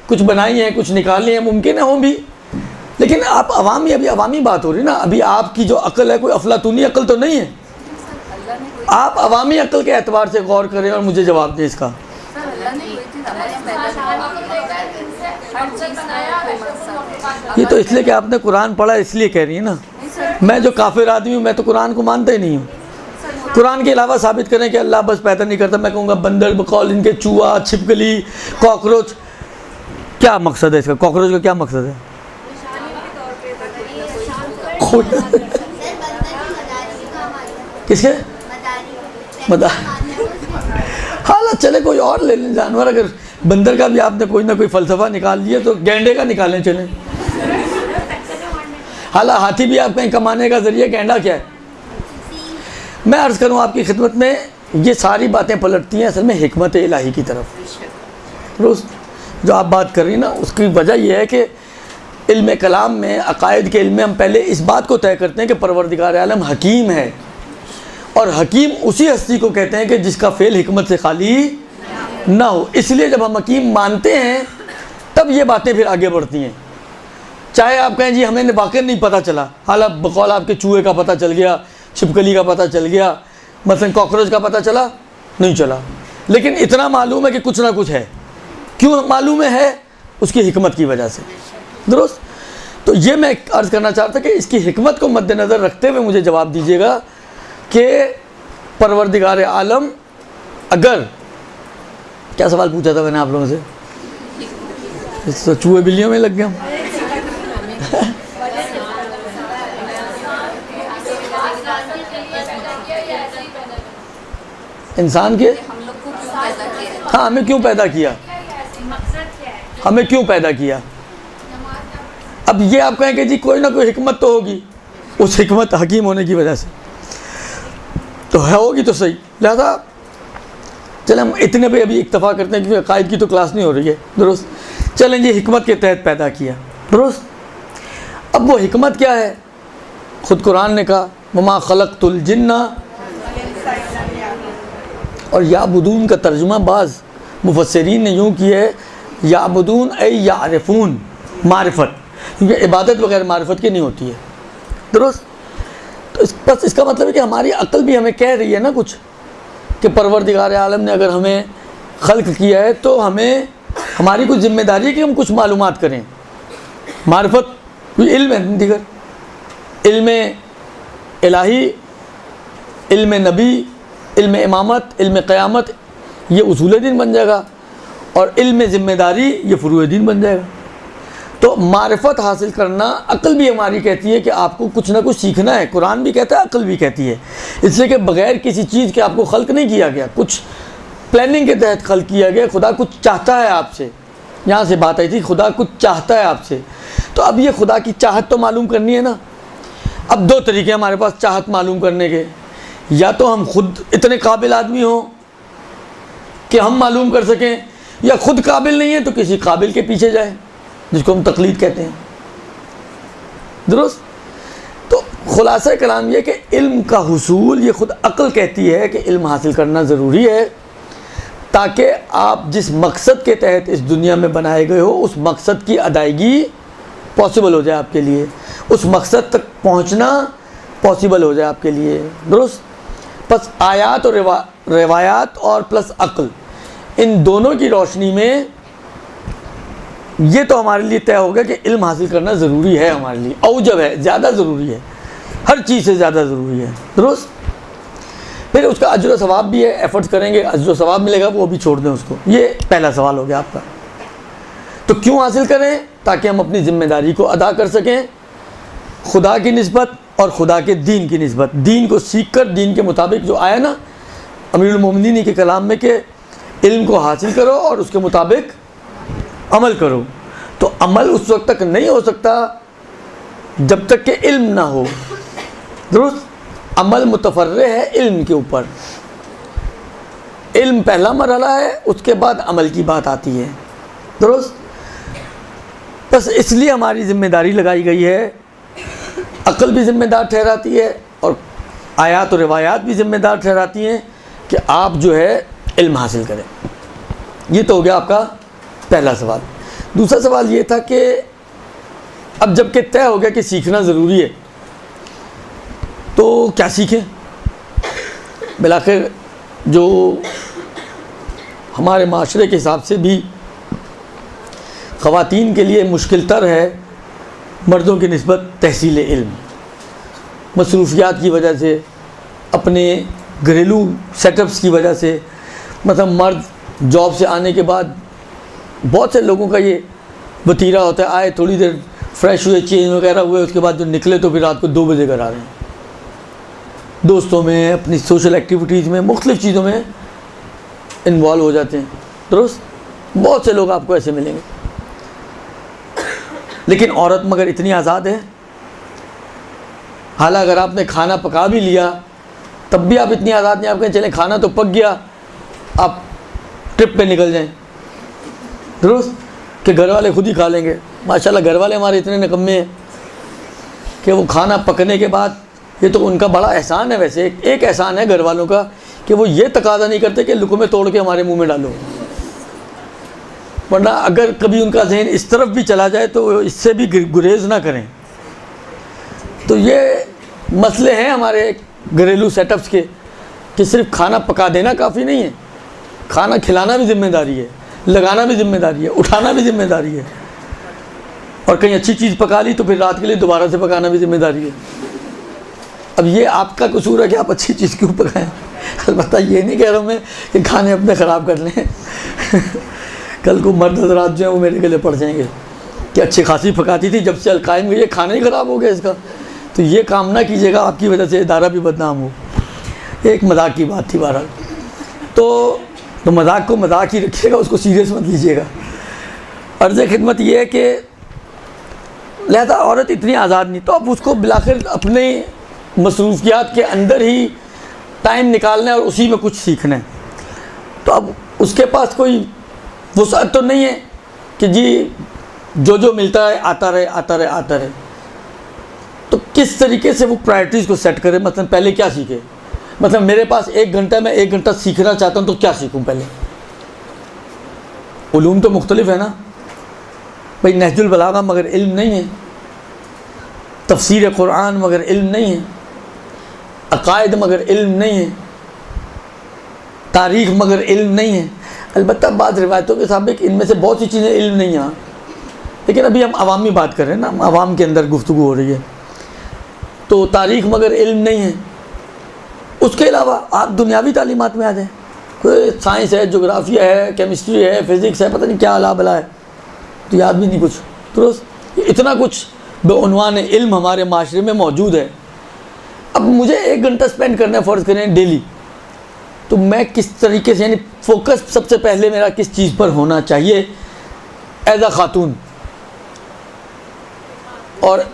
कुछ बनाई हैं, कुछ निकाली हैं, मुमकिन है हों भी, लेकिन आप अवामी, अभी अवामी बात हो रही ना, अभी आपकी जो अक्ल है कोई अफलातूनी अक्ल तो नहीं है। आप अवामी अक्ल के एतबार से गौर करें और मुझे जवाब दें इसका। ये तो इसलिए कि आपने कुरान पढ़ा इसलिए कह रही है ना। मैं जो काफिर आदमी हूँ, मैं तो कुरान को मानता ही नहीं हूँ। कुरान के अलावा साबित करें कि अल्लाह बस पैदा नहीं करता, मैं कहूँगा बंदर, बकौल, इनके चूहा, छिपकली, कॉकरोच, क्या मकसद है इसका? कॉकरोच का क्या मकसद है? किसके मदा? हालांकि चले कोई और ले लें जानवर, अगर बंदर का भी आपने कोई ना कोई फ़लसफ़ा निकाल दिया तो गैंडे का निकालें चलें। हालांकि हाथी भी आप कहीं कमाने का ज़रिया, गैंडा क्या है? मैं अर्ज़ करूँ आपकी खिदमत में, ये सारी बातें पलटती हैं असल में हिकमत इलाही की तरफ। रोज़ जो आप बात कर रही हैं ना, उसकी वजह यह है कि इल्म कलाम में, अकायद के इल्म में हम पहले इस बात को तय करते हैं कि परवरदिगार आलम हकीम है, और हकीम उसी हस्ती को कहते हैं कि जिसका फ़ेल हिकमत से खाली ना हो। इसलिए जब हम हकीम मानते हैं तब ये बातें फिर आगे बढ़ती हैं। चाहे आप कहें जी हमें वाक़ई नहीं पता चला, हालांकि बकौल आपके चूहे का पता चल गया, छिपकली का पता चल गया, मसलन कॉकरोच का पता चला नहीं चला, लेकिन इतना मालूम है कि कुछ ना कुछ है। क्यों मालूम है? उसकी हिकमत की वजह से। दुरुस्त? तो ये मैं अर्ज़ करना चाहता कि इसकी हिकमत को मद्देनज़र रखते हुए मुझे जवाब दीजिएगा कि परवरदिगार आलम, अगर, क्या सवाल पूछा था मैंने आप लोगों से? इस तो चूहे बिल्लियों में लग गया। इंसान के, हाँ, हमें क्यों पैदा किया, हमें क्यों पैदा किया? अब ये आप कहें कि जी कोई ना कोई हिकमत तो होगी, उस हिकमत हकीम होने की वजह से तो है, होगी तो सही। लिहाजा चलें हम इतने पे अभी इक्तफ़ा करते हैं क्योंकि अकायद की तो क्लास नहीं हो रही है। दुरुस्त? चलें जी, हिकमत के तहत पैदा किया। दुरुस्त? अब वो हिकमत क्या है? ख़ुद कुरान ने कहा वमा खलक़तुल जिन्ना, और याबुदून का तर्जुमा बाज़ मुफस्सिरीन ने यूँ किया है, याबुदून ऐ यारिफून, मारिफत, क्योंकि इबादत बगैर मारिफत की नहीं होती है, दुरुस्त। तो बस इसका मतलब है कि हमारी अक्ल भी हमें कह रही है ना कुछ, कि परवरदिगार आलम ने अगर हमें खल्क किया है तो हमें हमारी कुछ जिम्मेदारी है कि हम कुछ मालूमात करें। मारिफत इल्म है, दीगर इल्म इलाही, इल्म नबी, इल्म इमामत, इल्म क़यामत, ये उसूल दीन बन जाएगा, और इल्म ज़िम्मेदारी ये फ़ुरूए दीन बन जाएगा। तो मारिफत हासिल करना, अक्ल भी हमारी कहती है कि आपको कुछ ना कुछ सीखना है। कुरान भी कहता है, अक्ल भी कहती है, इसलिए कि बग़ैर किसी चीज़ के आपको खल्क नहीं किया गया, कुछ प्लानिंग के तहत खल्क किया गया। खुदा कुछ चाहता है आपसे, यहाँ से बात आई थी, खुदा कुछ चाहता है आपसे। तो अब ये खुदा की चाहत तो मालूम करनी है ना। अब दो तरीके हमारे पास चाहत मालूम करने के, या तो हम खुद इतने काबिल आदमी हों कि हम मालूम कर सकें, या खुद काबिल नहीं है तो किसी काबिल के पीछे जाए, जिसको हम तकलीद कहते हैं, दुरुस्त। तो खुलासा कलाम यह कि इल्म का हुसूल, ये खुद अक्ल कहती है कि इल्म हासिल करना ज़रूरी है, ताकि आप जिस मकसद के तहत इस दुनिया में बनाए गए हो उस मकसद की अदायगी पॉसिबल हो जाए आपके लिए, उस मकसद तक पहुंचना पॉसिबल हो जाए आपके लिए, दुरुस्त। बस आयात और रिवायात और प्लस अक्ल, इन दोनों की रोशनी में ये तो हमारे लिए तय हो गया कि इल्म हासिल करना ज़रूरी है, हमारे लिए औजब है, ज़्यादा ज़रूरी है, हर चीज़ से ज़्यादा ज़रूरी है, दुरुस्त। फिर उसका अजर व सवाब भी है, एफर्ट्स करेंगे अजर व सवाब मिलेगा, वो भी छोड़ दें उसको। ये पहला सवाल हो गया आपका। तो क्यों हासिल करें? ताकि हम अपनी ज़िम्मेदारी को अदा कर सकें, खुदा की निस्बत और खुदा के दीन की निस्बत। दीन को सीख कर, दीन के मुताबिक जो आया ना अमीरुल मोमिनीन के कलाम में, कि इल्म को हासिल करो और उसके मुताबिक अमल करो। तो अमल उस वक्त तक नहीं हो सकता जब तक कि इल्म ना हो, दुरुस्त। अमल मुतफर्रे है इल्म के ऊपर, इल्म पहला मरहला है, उसके बाद अमल की बात आती है, दुरुस्त। बस इसलिए हमारी ज़िम्मेदारी लगाई गई है, अक्ल भी ज़िम्मेदार ठहराती है और आयात और रिवायात भी ज़िम्मेदार ठहराती हैं कि आप जो है इल्म हासिल करें। ये तो हो गया आपका पहला सवाल। दूसरा सवाल ये था कि अब जबकि तय हो गया कि सीखना ज़रूरी है, तो क्या सीखें? बिलाखिर जो हमारे माशरे के हिसाब से भी ख़वातीन के लिए मुश्किल तर है मर्दों की निस्बत तहसील इल्म, मसरूफियात की वजह से, अपने घरेलू सेटअप्स की वजह से। मतलब मर्द जॉब से आने के बाद, बहुत से लोगों का ये वतीरा होता है, आए थोड़ी देर फ्रेश हुए, चेंज वगैरह हुए, उसके बाद जो निकले तो फिर रात को 2 बजे घर आ रहे हैं, दोस्तों में, अपनी सोशल एक्टिविटीज़ में, मुख्तलिफ़ चीज़ों में इन्वॉल्व हो जाते हैं, दुरुस्त। बहुत से लोग आपको ऐसे मिलेंगे। लेकिन औरत मगर इतनी आज़ाद है, हालांकि अगर आपने खाना पका भी लिया तब भी आप इतनी आज़ाद नहीं, आप कहें चलें खाना तो पक गया, आप ट्रिप पे निकल जाएं, दुरुस्त, कि घर वाले खुद ही खा लेंगे। माशाल्लाह घर वाले हमारे इतने निकम्मे हैं कि वो खाना पकने के बाद, ये तो उनका बड़ा एहसान है, वैसे एक एहसान है घर वालों का कि वो ये तकाज़ा नहीं करते कि लुक़मे तोड़ के हमारे मुंह में डालो, वरना अगर कभी उनका जहन इस तरफ भी चला जाए तो इससे भी गुरेज ना करें। तो ये मसले हैं हमारे घरेलू सेटअप्स के कि सिर्फ खाना पका देना काफ़ी नहीं है, खाना खिलाना भी ज़िम्मेदारी है, लगाना भी ज़िम्मेदारी है, उठाना भी ज़िम्मेदारी है, और कहीं अच्छी चीज़ पका ली तो फिर रात के लिए दोबारा से पकाना भी ज़िम्मेदारी है। अब ये आपका कसूर है कि आप अच्छी चीज़ क्यों पकाएं। अलबत्ता ये नहीं कह रहा हूँ मैं कि खाने अपने ख़राब कर लें कल को मर्द हज़रात जो हैं वो मेरे गले पड़ जाएंगे कि अच्छी खासी पकाती थी, जब से अलकायम हुई ये खाना ही ख़राब हो गया इसका। तो ये काम ना कीजिएगा, आपकी वजह से इदारा भी बदनाम हो। एक मजाक की बात थी बहरहाल। तो मजाक को मजाक ही रखिएगा, उसको सीरियस मत लीजिएगा। अर्ज़ खिदमत ये है कि लिहाजा औरत इतनी आज़ाद नहीं, तो अब उसको बिलाखिर अपने मसरूफियात के अंदर ही टाइम निकालना है और उसी में कुछ सीखना है। तो अब उसके पास कोई वुसअत तो नहीं है कि जी जो मिलता है आता रहे। तो किस तरीके से वो प्रायोरिटीज़ को सेट करे। मतलब पहले क्या सीखे, मतलब मेरे पास 1 घंटा, मैं 1 घंटा सीखना चाहता हूँ तो क्या सीखूँ पहले। उलूम तो मुख्तलिफ है ना, भाई नहजुल बलागा मगर इल्म नहीं है, तफसीर कुरान मगर इल्म नहीं है, अकायद मगर इल्म नहीं है, तारीख़ मगर इल्म नहीं है। अलबत्ता बाद रिवायतों के मुताबिक इनमें से बहुत सी चीज़ें इल्म नहीं हैं, लेकिन अभी हम अवामी बात कर रहे हैं ना, अवाम के अंदर गुफ्तगू हो रही है। तो तारीख़ मगर इल्म नहीं है। उसके अलावा आप दुनियावी तालीमात में आ जाएँ, कोई साइंस है, जोग्राफिया है, केमिस्ट्री है, फ़िज़िक्स है, पता नहीं क्या अला बला है, तो याद भी नहीं कुछ। तो इतना कुछ बेउनवान इल्म हमारे माशरे में मौजूद है। अब मुझे 1 घंटा स्पेंड करना है फ़र्ज़ करें डेली, तो मैं किस तरीके से, यानी फ़ोकस सबसे पहले मेरा किस चीज़ पर होना चाहिए एज अ ख़ातून, और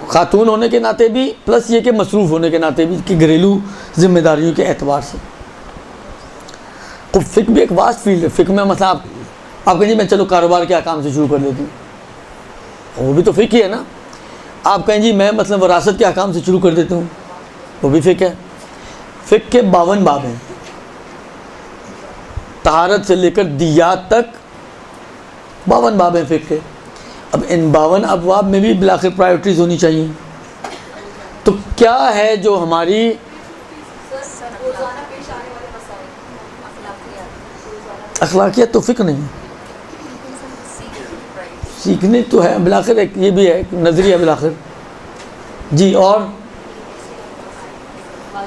ख़ातून होने के नाते भी, प्लस ये कि मसरूफ़ होने के नाते भी, कि घरेलू ज़िम्मेदारियों के एतबार से। तो फ़िक़्ह भी एक वास्ट फील्ड है। फ़िक़्ह में मतलब आप कहें जी मैं चलो कारोबार के अहकाम से शुरू कर देती हूँ, वो भी तो फ़िक़्ह ही है ना। आप कहें जी मैं मतलब वरासत के अहकाम से शुरू कर देती हूँ, वो भी फ़िक़्ह है। फ़िक़्ह के 52 बाब हैं, तहारत से लेकर दियात तक 52 बाब हैं फ़िक़्ह के। अब इन 52 अबवाब में भी बिलाखिर प्रायोरिटीज़ होनी चाहिए। तो क्या है जो हमारी अखलाकियत, तो फ़िक़्ह नहीं है, सीखने तो है बिलाखिर, एक ये भी है नज़रिया बिलाखिर जी।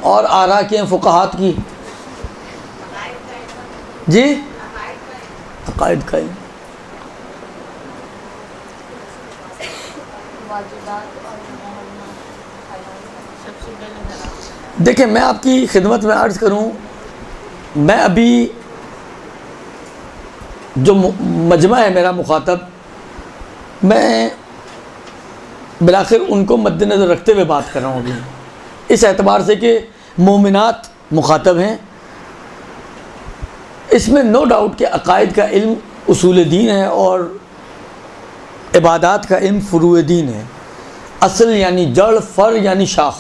और आरा के फ़ुक़हात की जी, अक़ाइद का ही। देखिए मैं आपकी खिदमत में अर्ज़ करूं, मैं अभी जो मजमा है मेरा मुखातब, मैं बिलाखिर उनको मद्देनज़र रखते हुए बात कर रहा हूँ अभी, इस एतबार से कि मोमिनात मुखातब हैं। इसमें नो डाउट कि अक़ाइद का इल्म उसूल दीन है और इबादात का इल्म फ़ुरूए दीन है। असल यानी जड़, फ़र यानी शाख।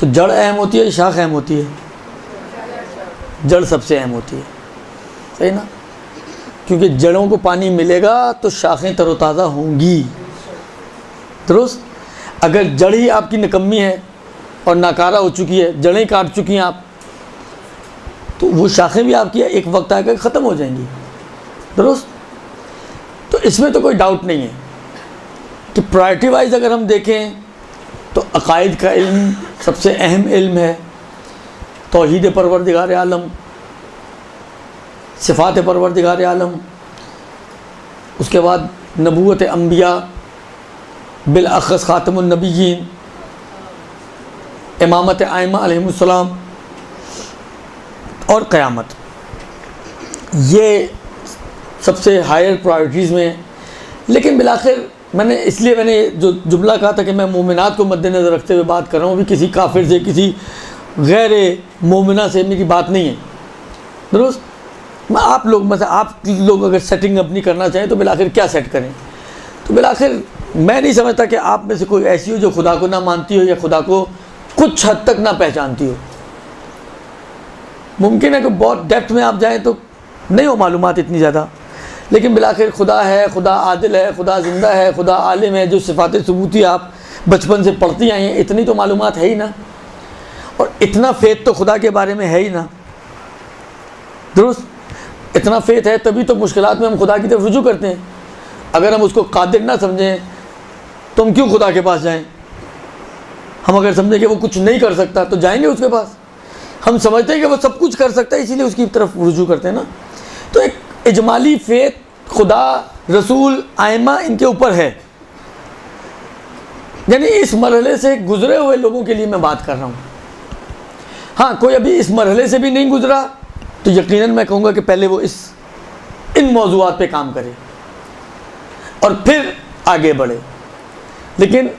तो जड़ अहम होती है, शाख अहम होती है? जड़ सबसे अहम होती है, सही ना, क्योंकि जड़ों को पानी मिलेगा तो शाखें तरोताज़ा होंगी, दुरुस्त। अगर जड़ ही आपकी निकम्मी है और नाकारा हो चुकी है, जड़ें काट चुकी हैं आप, तो वो शाखें भी आपकी एक वक्त आकर ख़त्म हो जाएंगी, दुरुस्त। तो इसमें तो कोई डाउट नहीं है कि प्रायोरिटी वाइज अगर हम देखें तो अक़ाइद का इल्म सबसे अहम इल्म है। तौहीद परवरदिगार आलम, सिफ़ात परवरदिगार आलम, उसके बाद नबूवत अंबिया, बिलअख़स ख़ातमुन नबिय्यीन, इमामत आइम्मा अलैहिमुस्सलाम और क़यामत, ये सबसे हायर प्रायोरिटीज़ में। लेकिन बिलाखिर मैंने जो जुमला कहा था कि मैं मोमिनात को मद्देनज़र रखते हुए बात कर रहा हूँ, अभी किसी काफिर से, किसी गैर मोमिना से मेरी बात नहीं है, दुरुस्त। मैं आप लोग अगर सेटिंग अपनी करना चाहें तो बिलाखिर क्या सेट करें, तो बिलाखिर मैं नहीं समझता कि आप में से कोई ऐसी हो जो खुदा को ना मानती हो या खुदा को कुछ हद तक ना पहचानती हो। मुमकिन है कि बहुत डेप्थ में आप जाएँ तो नहीं हो मालूमात इतनी ज़्यादा, लेकिन बिलाखिर खुदा है, खुदा आदिल है, खुदा ज़िंदा है, खुदा आलिम है, जो सिफ़ात सबूती आप बचपन से पढ़ती आई हैं, इतनी तो मालूमात है ही ना, और इतना फ़ेथ तो खुदा के बारे में है ही ना, दुरुस्त। इतना फ़ेथ है तभी तो मुश्किलात में हम खुदा की तरफ रुजू करते हैं। अगर हम उसको कादिर ना समझें तो हम क्यों खुदा के पास जाएं? हम अगर समझें कि वो कुछ नहीं कर सकता तो जाएंगे उसके पास। हम समझते हैं कि वो सब कुछ कर सकता है, इसीलिए उसकी तरफ रुजू करते हैं ना। तो एक इजमाली फ़ेथ खुदा, रसूल, आइम्मा इनके ऊपर है, यानी इस मरहले से गुज़रे हुए लोगों के लिए मैं बात कर रहा हूँ। हाँ, कोई अभी इस मरहले से भी नहीं गुज़रा तो यकीनन मैं कहूँगा कि पहले वो इन मौज़ूआत पे काम करे और फिर आगे बढ़े। लेकिन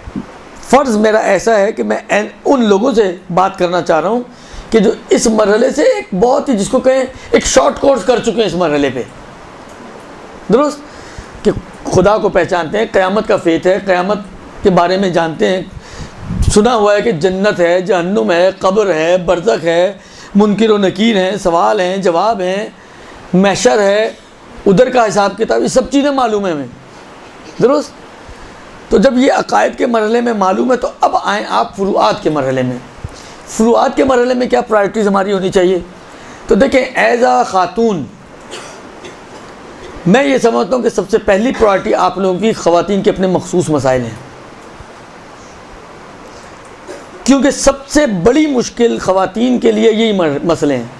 फ़र्ज़ मेरा ऐसा है कि मैं उन लोगों से बात करना चाह रहा हूँ कि जो इस मरहले से एक बहुत ही, जिसको कहें एक शॉर्ट कोर्स कर चुके हैं इस मरहले पे, दुरुस्त, कि खुदा को पहचानते हैं, क़यामत का फ़ेथ है, क़यामत के बारे में जानते हैं, सुना हुआ है कि जन्नत है, जहन्नुम है, कब्र है, बरज़ख है, मुनकिर व नकीर हैं, सवाल हैं, जवाब हैं, महशर है, उधर का हिसाब किताब, ये सब चीज़ें मालूम है हमें, दुरुस्त। तो जब ये अकायद के मरहले में मालूम है, तो अब आएँ आप फुरुआत के मरहले में। फुरुआत के मरहले में क्या प्रायोरिटीज़ हमारी होनी चाहिए? तो देखें, एज आ खातून मैं ये समझता हूँ कि सबसे पहली प्रायोरिटी आप लोगों की ख़वातीन के अपने मखसूस मसाइल हैं, क्योंकि सबसे बड़ी मुश्किल ख़वातीन के लिए यही मसले हैं।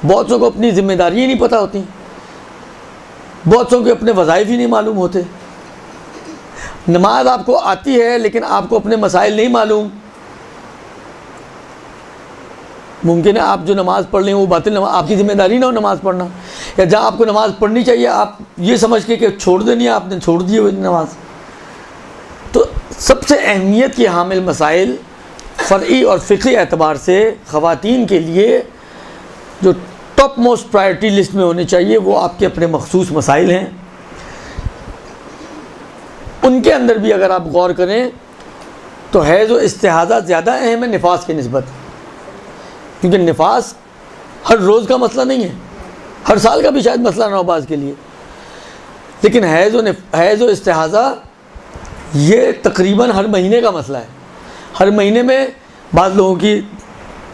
बहुत सौ को अपनी ज़िम्मेदारियाँ नहीं पता होती, बहुत सौ के अपने वज़ाइफ ही नहीं मालूम होते। नमाज आपको आती है लेकिन आपको अपने मसाइल नहीं मालूम। मुमकिन है आप जो नमाज़ पढ़ लें वो बातिल नमाज, आपकी ज़िम्मेदारी ना हो नमाज़ पढ़ना, या जहाँ आपको नमाज़ पढ़नी चाहिए आप ये समझ के कि छोड़ देनी है, आपने छोड़ दी हुई नमाज। तो सबसे अहमियत की हामिल मसाइल फ़र्ई और फ़िक़ही एतबार से ख़वातीन के लिए जो टॉप मोस्ट प्रायोरिटी लिस्ट में होने चाहिए वो आपके अपने मखसूस मसाइल हैं। उनके अंदर भी अगर आप गौर करें तो हैज़ व इस्तिहाज़ा ज़्यादा अहम है निफास की निस्बत, क्योंकि निफास हर रोज़ का मसला नहीं है, हर साल का भी शायद मसला ना हो बाज़ के लिए, लेकिन हैज़ व इस्तिहाज़ा ये तकरीबन हर महीने का मसला है। हर महीने में बाज़ लोगों की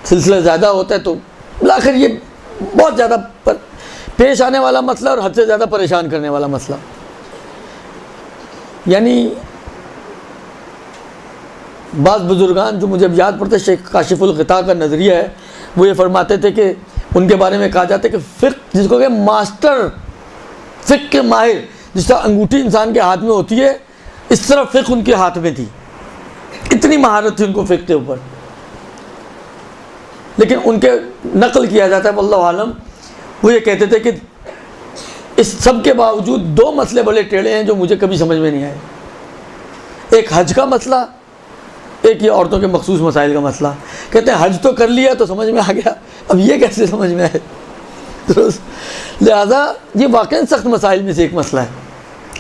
सिलसिला ज़्यादा होता है, तो आखिर ये बहुत ज़्यादा पेश आने वाला मसला और हद से ज़्यादा परेशान करने वाला मसला। यानी बाज़ बुज़ुर्गान जो मुझे अब याद पड़ता है, शेख काशिफुल ग़िता का नज़रिया है, वो ये फरमाते थे कि उनके बारे में कहा जाता है कि फ़िक़्ह जिसको कि मास्टर फ़िक़्ह के माहिर, जिस तरह अंगूठी इंसान के हाथ में होती है इस तरह फ़िक़्ह उनके हाथ में थी, इतनी महारत थी उनको फ़िक़्ह के ऊपर। लेकिन उनके नकल किया जाता है वल्लाहु आलम, वो ये कहते थे कि इस सब के बावजूद दो मसले बड़े टेढ़े हैं जो मुझे कभी समझ में नहीं आए। एक हज का मसला, एक ये औरतों के मखसूस मसाइल का मसला। कहते हैं हज तो कर लिया तो समझ में आ गया, अब ये कैसे समझ में आए? लिहाजा ये वाकई सख्त मसाइल में से एक मसला है,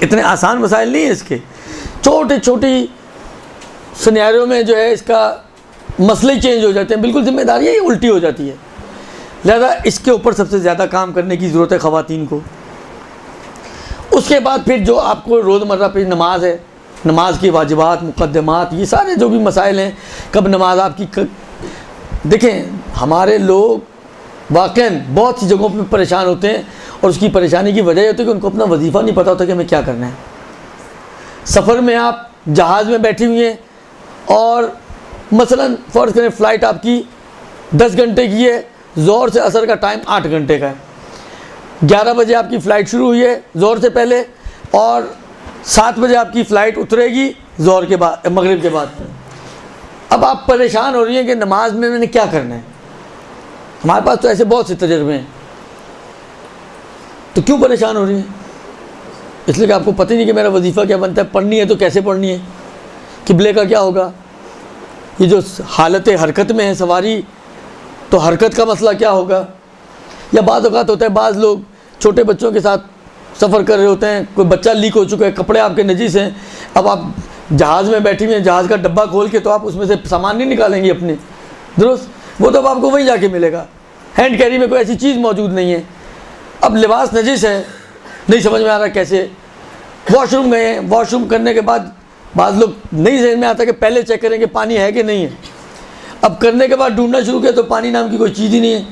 इतने आसान मसाइल नहीं है इसके। छोटी छोटी सिनेरियो में जो है इसका मसले ही चेंज हो जाते हैं, बिल्कुल जिम्मेदारियाँ ही उल्टी हो जाती है। लिहाजा इसके ऊपर सबसे ज़्यादा काम करने की ज़रूरत है ख़वातीन को। उसके बाद फिर जो आपको रोज़मर्रा पे नमाज है, नमाज की वाजिबात, मुक़द्दमात, ये सारे जो भी मसाइल हैं, कब नमाज आपकी देखें, हमारे लोग वाक़ई बहुत सी जगहों पे परेशान होते हैं और उसकी परेशानी की वजह होती है कि उनको अपना वजीफ़ा नहीं पता होता कि हमें क्या करना है। सफ़र में आप जहाज़ में बैठी हुई हैं और मसलन फ़र्ज़ करें फ़्लाइट आपकी 10 घंटे की है, ज़ोहर से असर का टाइम 8 घंटे का है। 11 बजे आपकी फ़्लाइट शुरू हुई है ज़ोहर से पहले, और 7 बजे आपकी फ़्लाइट उतरेगी ज़ोहर के बाद, मगरिब के बाद। अब आप परेशान हो रही हैं कि नमाज में मैंने क्या करना है। हमारे पास तो ऐसे बहुत से तजर्बे हैं, तो क्यों परेशान हो रही हैं? इसलिए कि आपको पता ही नहीं कि मेरा वजीफ़ा क्या बनता है, पढ़नी है तो कैसे पढ़नी है, किबले का क्या होगा, ये जो हालत हरकत में है सवारी, तो हरकत का मसला क्या होगा। या बाज़ औक़ात होता है बाज़ लोग छोटे बच्चों के साथ सफ़र कर रहे होते हैं, कोई बच्चा लीक हो चुका है, कपड़े आपके नजीस हैं, अब आप जहाज़ में बैठी हुई हैं, जहाज़ का डब्बा खोल के तो आप उसमें से सामान नहीं निकालेंगे अपने, दुरुस्त, वो तो अब आपको वहीं जाके मिलेगा। हैंड कैरी में कोई ऐसी चीज़ मौजूद नहीं है। अब लिबास नजीस है, नहीं समझ में आ रहा कैसे। वॉशरूम गए हैं, वॉशरूम करने के बाद बाज़ लोग नहीं समझ में आता कि पहले चेक करेंगे पानी है कि नहीं है। अब करने के बाद ढूंढना शुरू किया तो पानी नाम की कोई चीज़ ही नहीं है।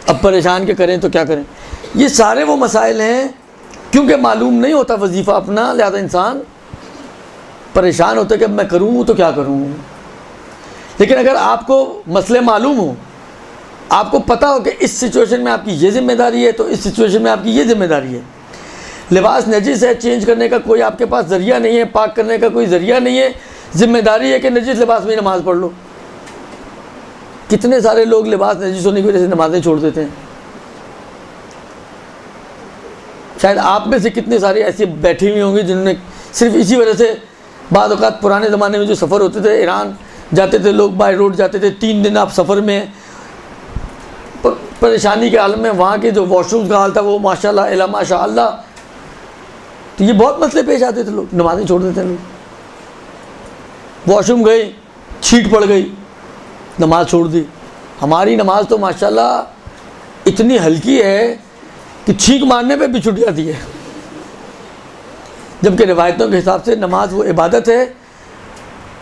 अब परेशान के करें तो क्या करें। ये सारे वो मसाइल हैं क्योंकि मालूम नहीं होता वजीफ़ा अपना, लिहाजा इंसान परेशान होता है कि अब मैं करूँ तो क्या करूँ। लेकिन अगर आपको मसले मालूम हो, आपको पता हो कि इस सिचुएशन में आपकी ये ज़िम्मेदारी है तो इस सिचुएशन में आपकी ये ज़िम्मेदारी है। लिबास नजीस है, चेंज करने का कोई आपके पास ज़रिया नहीं है, पाक करने का कोई ज़रिया नहीं है, ज़िम्मेदारी है कि नजीस लिबास में नमाज़ पढ़ लो। कितने सारे लोग लिबास नजीस होने की वजह से नमाज़ें छोड़ देते हैं। शायद आप में से कितने सारे ऐसे बैठी हुई होंगी जिन्होंने सिर्फ इसी वजह से, बाद औक़ात पुराने ज़माने में जो सफ़र होते थे, ईरान जाते थे लोग, बाय रोड जाते थे, 3 दिन आप सफ़र में परेशानी के आलम में, वहाँ के जो वॉशरूम का हाल था वो माशाल्लाह इला माशाअल्लाह, तो ये बहुत मसले पेश आते थे, लोग नमाज़ें छोड़ देते हैं। लोग वॉशरूम गए, छींट पड़ गई, नमाज़ छोड़ दी। हमारी नमाज़ तो माशाल्लाह इतनी हल्की है कि छींक मारने पे भी छुट जाती है, जबकि रिवायतों के हिसाब से नमाज वो इबादत है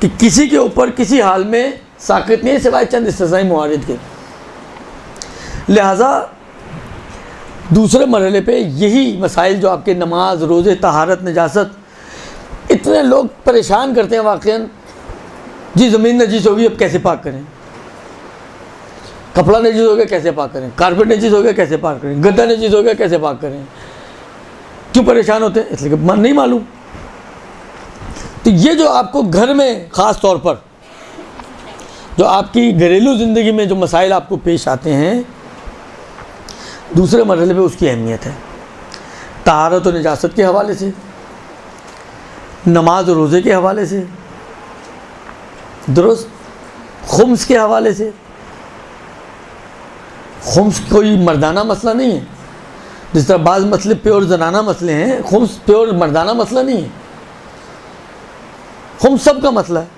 कि किसी के ऊपर किसी हाल में साकित नहीं है सिवाय चंद इस्तिस्नाई मवारिद के। लिहाजा दूसरे मरहले पे यही मसाइल जो आपके नमाज, रोज़े, तहारत, नजासत, इतने लोग परेशान करते हैं वाक़ईन। जी ज़मीन नजीस होगी, अब कैसे पाक करें, कपड़ा नजीस हो गया कैसे पाक करें, कारपेट नजीस हो गया कैसे पाक करें, गद्दा नजीस हो गया कैसे पाक करें। क्यों परेशान होते हैं? इसलिए कि मन नहीं मालूम। तो ये जो आपको घर में ख़ास तौर पर जो आपकी घरेलू ज़िंदगी में जो मसाइल आपको पेश आते हैं, दूसरे मरहले पे उसकी अहमियत है। तहारत और निजासत के हवाले से, नमाज और रोज़े के हवाले से, दुरुस्त, खुम्स के हवाले से। खुम्स कोई मर्दाना मसला नहीं है, जिस तरह बाज़ मसले प्योर जनाना मसले हैं, खुम्स प्योर मर्दाना मसला नहीं है। खुम्स सब का मसला है,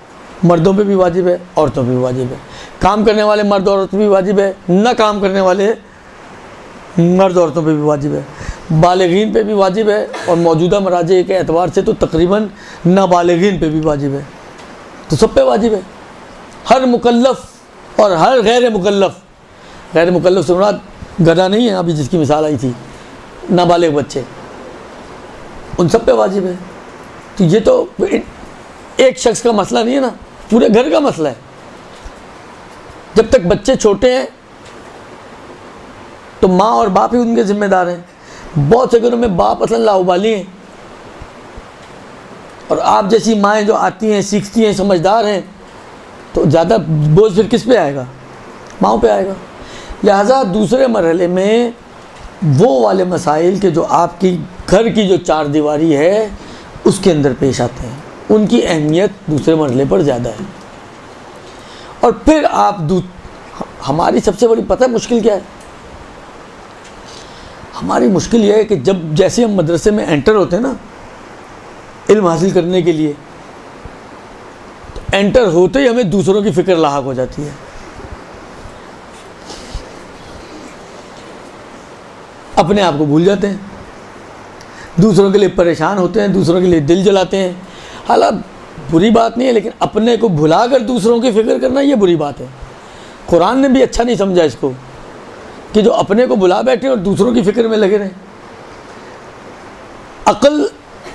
मर्दों पे भी वाजिब है, औरतों पे भी वाजिब है। काम करने वाले मर्द औरत पे भी वाजिब है, न काम करने वाले मर्द औरतों पे भी वाजिब है, बालिगीन पे भी वाजिब है, और मौजूदा मराजे के एतबार से तो तकरीबन नाबालिगीन पे भी वाजिब है। तो सब पे वाजिब है। हर मुकल्लफ़ और हर गैर मुकल्लफ़, गैर मुकल्लफ़ से मुराद गधा नहीं है, अभी जिसकी मिसाल आई थी, नाबालिग बच्चे, उन सब पे वाजिब है। तो ये तो एक शख्स का मसला नहीं है ना, पूरे घर का मसला है। जब तक बच्चे छोटे हैं तो माँ और बाप ही उनके ज़िम्मेदार हैं। बहुत से घरों में बाप असल लाउबाली हैं, और आप जैसी माएँ जो आती हैं, सीखती हैं, समझदार हैं, तो ज़्यादा बोझ फिर किस पे आएगा? माँओं पे आएगा। लिहाजा दूसरे मरहले में वो वाले मसाइल के जो आपकी घर की जो चार दीवारी है उसके अंदर पेश आते हैं, उनकी अहमियत दूसरे मरहले पर ज़्यादा है। और फिर आप हमारी सबसे बड़ी पता है मुश्किल क्या है? हमारी मुश्किल यह है कि जब जैसे हम मदरसे में एंटर होते हैं ना इल्म हासिल करने के लिए, तो एंटर होते ही हमें दूसरों की फ़िक्र लाहक हो जाती है। अपने आप को भूल जाते हैं, दूसरों के लिए परेशान होते हैं, दूसरों के लिए दिल जलाते हैं। हालांकि बुरी बात नहीं है, लेकिन अपने को भुलाकर दूसरों की फ़िक्र करना ये बुरी बात है। कुरान ने भी अच्छा नहीं समझा इसको कि जो अपने को भुला बैठे और दूसरों की फ़िक्र में लगे रहें। अक़ल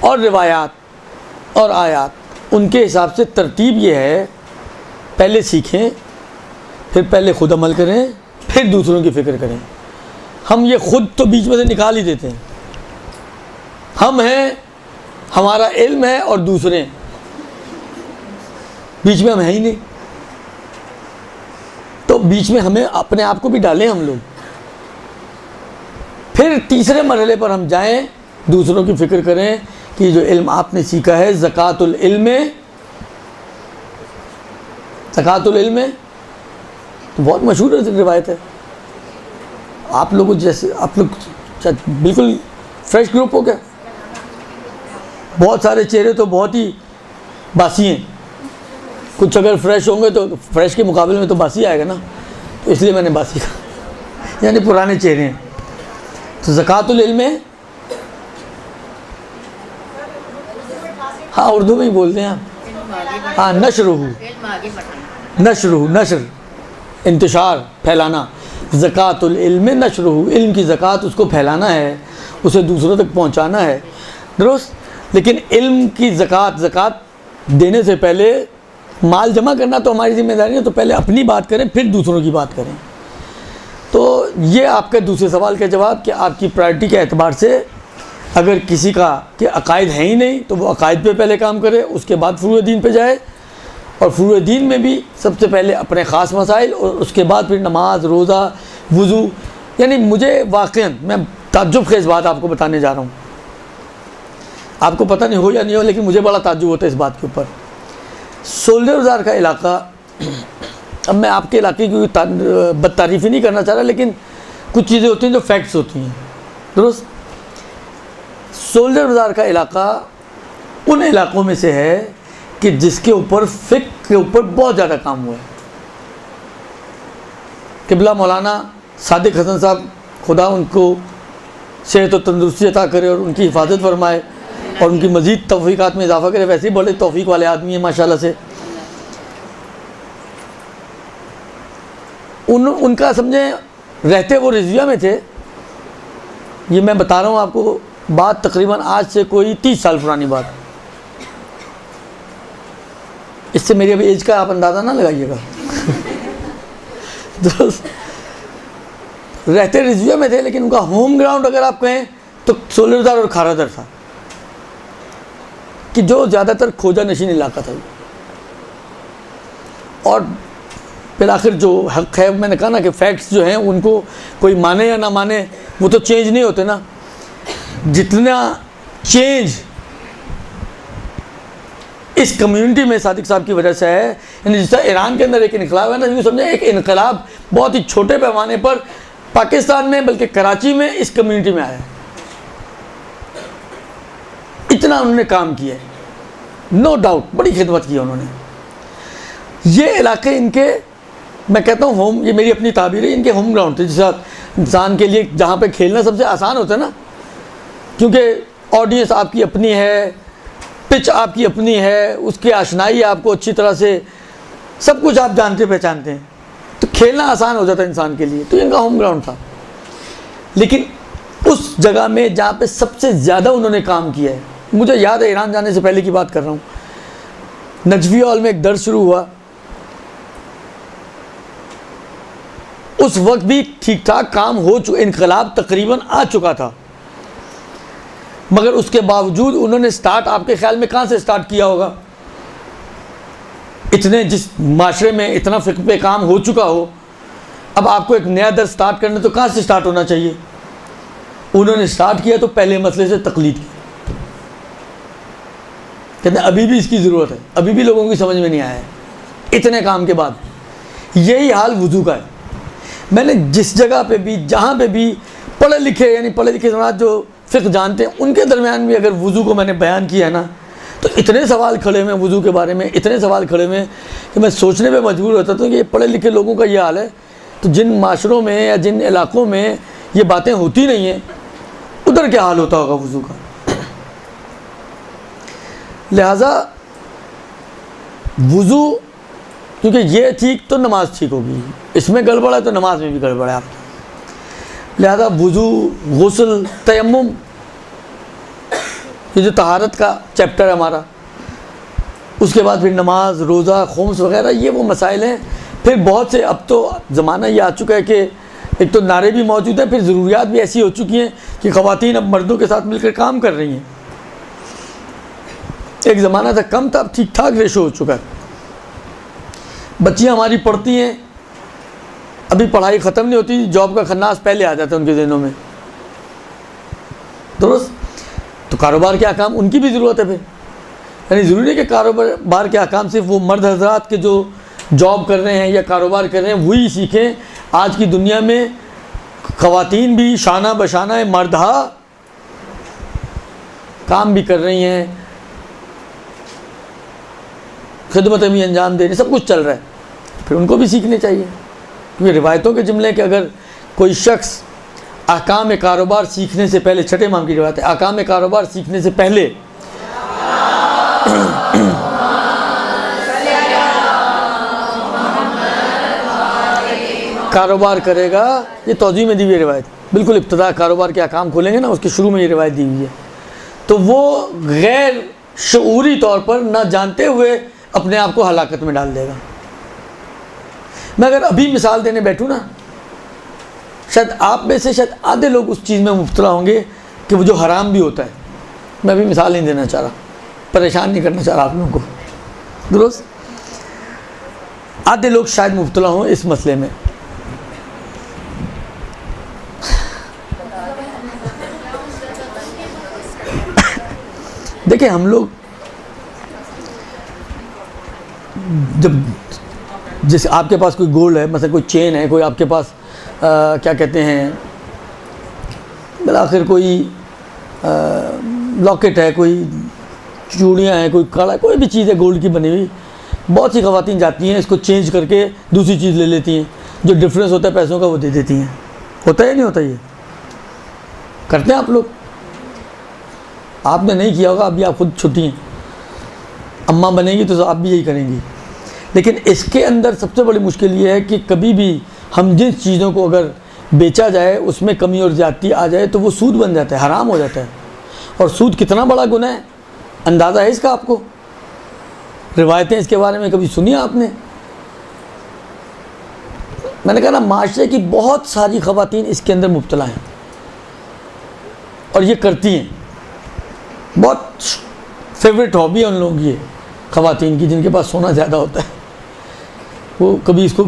और रिवायात और आयात उनके हिसाब से तरतीब ये है, पहले सीखें, फिर पहले ख़ुद अमल करें, फिर दूसरों की फ़िक्र करें। हम ये ख़ुद तो बीच में से निकाल ही देते हैं। हम हैं, हमारा इल्म है, और दूसरे हैं, बीच में हम हैं ही नहीं। तो बीच में हमें अपने आप को भी डालें हम लोग। फिर तीसरे मरहले पर हम जाएं, दूसरों की फ़िक्र करें कि जो इल्म आपने सीखा है, ज़कातुल इल्म, ज़कातुल इल्म तो बहुत मशहूर रिवायत है। आप लोगों जैसे, आप लोग बिल्कुल फ्रेश ग्रुप हो क्या? बहुत सारे चेहरे तो बहुत ही बासी हैं। कुछ अगर फ्रेश होंगे तो फ्रेश के मुकाबले में तो बासी आएगा ना, तो इसलिए मैंने बासी कहा, यानी पुराने चेहरे हैं। तो ज़कातुल इल्म, हाँ उर्दू में ही बोलते हैं आप। हाँ, नशर, इंतशार, फैलाना। ज़कातुल इल्म नशरुहु, इल्म की ज़कात उसको फैलाना है, उसे दूसरों तक पहुंचाना है, दुरुस्त। लेकिन इल्म की ज़कात देने से पहले माल जमा करना तो हमारी ज़िम्मेदारी है, तो पहले अपनी बात करें, फिर दूसरों की बात करें। तो ये आपके दूसरे सवाल का जवाब कि आपकी प्रायोरिटी के एतबार से अगर किसी का कि अकायद है ही नहीं तो वो अकायद पे पहले काम करे, उसके बाद फुरूअ दीन पे जाए, और फुरूअ दीन में भी सबसे पहले अपने ख़ास मसाइल, और उसके बाद फिर नमाज, रोज़ा, वज़ू। यानी मुझे वाक़ईन, मैं ताज्जुब खेज़ बात आपको बताने जा रहा हूँ, आपको पता नहीं हो या नहीं हो, लेकिन मुझे बड़ा ताज्जुब होता है इस बात के ऊपर। सोल्जर बाज़ार का इलाका, अब मैं आपके इलाके की बदतारीफ़ी नहीं करना चाह रहा, लेकिन कुछ चीज़ें होती हैं जो फैक्ट्स होती हैं, दुरुस्त। सोल्जर बाज़ार का इलाका उन इलाक़ों में से है कि जिसके ऊपर फ़िक़्ह के ऊपर बहुत ज़्यादा काम हुआ है। किबला मौलाना सादिक हसन साहब, खुदा उनको सेहत और तंदुरुस्ती अता करे और उनकी हिफाजत फरमाए और उनकी मज़ीद तौफ़ीक़ात में इजाफ़ा करे। वैसे ही बड़े तौफ़ीक़ वाले आदमी हैं माशाल्लाह से। उनका समझें रहते वो रिज़विया में थे, ये मैं बता रहा हूँ आपको, बात तकरीबन आज से कोई 30 साल पुरानी बात। इससे मेरी अभी एज का आप अंदाज़ा ना लगाइएगा। दोस्त रहते रिज़विया में थे, लेकिन उनका होम ग्राउंड अगर आप कहें तो सोलरदार और खारादर था, कि जो ज़्यादातर खोजा नशीन इलाका था। और फिर आखिर जो हक़ है, मैंने कहा ना कि फैक्ट्स जो हैं उनको कोई माने या ना माने वो तो चेंज नहीं होते ना। जितना चेंज इस कम्युनिटी में सादिक साहब की वजह से है, यानी जिस तरह ईरान के अंदर एक इनकलाब है ना, यूँ समझे एक इनकलाब बहुत ही छोटे पैमाने पर पाकिस्तान में, बल्कि कराची में इस कम्युनिटी में आया है। इतना उन्होंने काम किया है, नो डाउट, बड़ी खिदमत की है उन्होंने। ये इलाके इनके, मैं कहता हूँ होम, ये मेरी अपनी ताबीर है, इनके होम ग्राउंड थे। जिस इंसान के लिए जहाँ पे खेलना सबसे आसान होता है ना, क्योंकि ऑडियंस आपकी अपनी है, पिच आपकी अपनी है, उसकी आशनाई आपको अच्छी तरह से, सब कुछ आप जानते पहचानते हैं, तो खेलना आसान हो जाता है इंसान के लिए। तो इनका होम ग्राउंड था। लेकिन उस जगह में जहाँ पे सबसे ज़्यादा उन्होंने काम किया है, मुझे याद है ईरान जाने से पहले की बात कर रहा हूँ, नजफी हॉल में एक दर्स शुरू हुआ। उस वक्त भी ठीक ठाक काम हो चुका, इनकलाब तकरीबन आ चुका था, मगर उसके बावजूद उन्होंने स्टार्ट, आपके ख्याल में कहाँ से स्टार्ट किया होगा? इतने जिस माशरे में इतना फ़िक़्ह पे काम हो चुका हो, अब आपको एक नया दर्स स्टार्ट करना तो कहाँ से स्टार्ट होना चाहिए? उन्होंने स्टार्ट किया तो पहले मसले से तकलीद की। कहते हैं अभी भी इसकी ज़रूरत है, अभी भी लोगों की समझ में नहीं आया है इतने काम के बाद। यही हाल वुज़ू का है। मैंने जिस जगह पे भी, जहाँ पे भी पढ़े लिखे, यानी पढ़े लिखे समाज जो फ़िक़्ह जानते हैं, उनके दरमियान भी अगर वुज़ू को मैंने बयान किया है ना, तो इतने सवाल खड़े हुए वुज़ू के बारे में, इतने सवाल खड़े हुए कि मैं सोचने पे मजबूर होता था कि ये पढ़े लिखे लोगों का ये हाल है, तो जिन माशरों में या जिन इलाक़ों में ये बातें होती नहीं हैं, उधर क्या हाल होता होगा वुज़ू का। लिहाजा वुज़ू, क्योंकि ये ठीक तो नमाज ठीक होगी, इसमें गड़बड़ है तो नमाज में भी गड़बड़ है आपकी। लिहाजा वुज़ू, गुस्ल, तयम्मुम, ये जो तहारत का चैप्टर है हमारा, उसके बाद फिर नमाज, रोज़ा, खुम्स वगैरह, ये वो मसाइल हैं। फिर बहुत से, अब तो ज़माना ये आ चुका है कि एक तो नारे भी मौजूद हैं, फिर ज़रूरियात भी ऐसी हो चुकी हैं कि ख़वातीन अब मर्दों के साथ मिलकर काम कर रही हैं। एक ज़माना था कम था, अब ठीक ठाक रेशो हो चुका है। बच्चियाँ हमारी पढ़ती हैं, अभी पढ़ाई ख़त्म नहीं होती, जॉब का खन्नास पहले आ जाता है उनके ज़हनों में। दुरुस्त। तो कारोबार के अहकाम उनकी भी ज़रूरत है फिर, यानी ज़रूरी है कि कारोबार के अहकाम सिर्फ वो मर्द हज़रात के जो जॉब कर रहे हैं या कारोबार कर रहे हैं वही सीखें। आज की दुनिया में ख़वातीन भी शाना बशाना मर्दहा काम भी कर रही हैं, खिदमतें भी अंजाम दे रही, सब कुछ चल रहा है, फिर उनको भी सीखने चाहिए। क्योंकि रिवायतों के जुमले कि अगर कोई शख्स अहकाम कारोबार सीखने से पहले, छठे इमाम की रिवायत है, अहकाम कारोबार सीखने से पहले कारोबार करेगा, ये तौज़ी में दी हुई रिवायत, बिल्कुल इब्तिदा कारोबार के अहकाम खोलेंगे ना, उसके शुरू में ये रिवायत दी हुई है, तो वो गैर शऊरी तौर पर ना जानते हुए अपने आप को हलाकत में डाल देगा। मैं अगर अभी मिसाल देने बैठूँ ना, शायद आप में से शायद आधे लोग उस चीज़ में मुब्तला होंगे कि वो जो हराम भी होता है। मैं अभी मिसाल नहीं देना चाह रहा, परेशान नहीं करना चाह रहा आप लोगों को, दुरुस्त। आधे लोग शायद मुब्तला हों इस मसले में। देखिए हम लोग जब, जैसे आपके पास कोई गोल्ड है, मतलब कोई चेन है, कोई आपके पास क्या कहते हैं, आखिर कोई लॉकेट है, कोई चूड़ियाँ हैं, कोई कड़ा, कोई भी चीज़ है गोल्ड की बनी हुई, बहुत सी ख़वातीन जाती हैं इसको चेंज करके दूसरी चीज़ ले लेती हैं, जो डिफरेंस होता है पैसों का वो दे देती हैं। होता है या नहीं होता? ये करते हैं आप लोग? आपने नहीं किया होगा, अभी आप खुद छुट्टी हैं, अम्मा बनेगी तो आप भी यही करेंगी। लेकिन इसके अंदर सबसे बड़ी मुश्किल ये है कि कभी भी हम जिन चीज़ों को अगर बेचा जाए उसमें कमी और ज़्यादती आ जाए तो वो सूद बन जाता है, हराम हो जाता है। और सूद कितना बड़ा गुनाह है, अंदाज़ा है इसका आपको? रिवायतें इसके बारे में कभी सुनी आपने? मैंने कहा ना, माशरे की बहुत सारी ख़वातीन इसके अंदर मुब्तला हैं और ये करती हैं। बहुत फेवरेट हॉबी है उन लोगों की ये, ख़वातीन की, जिनके पास सोना ज़्यादा होता है। वो कभी इसको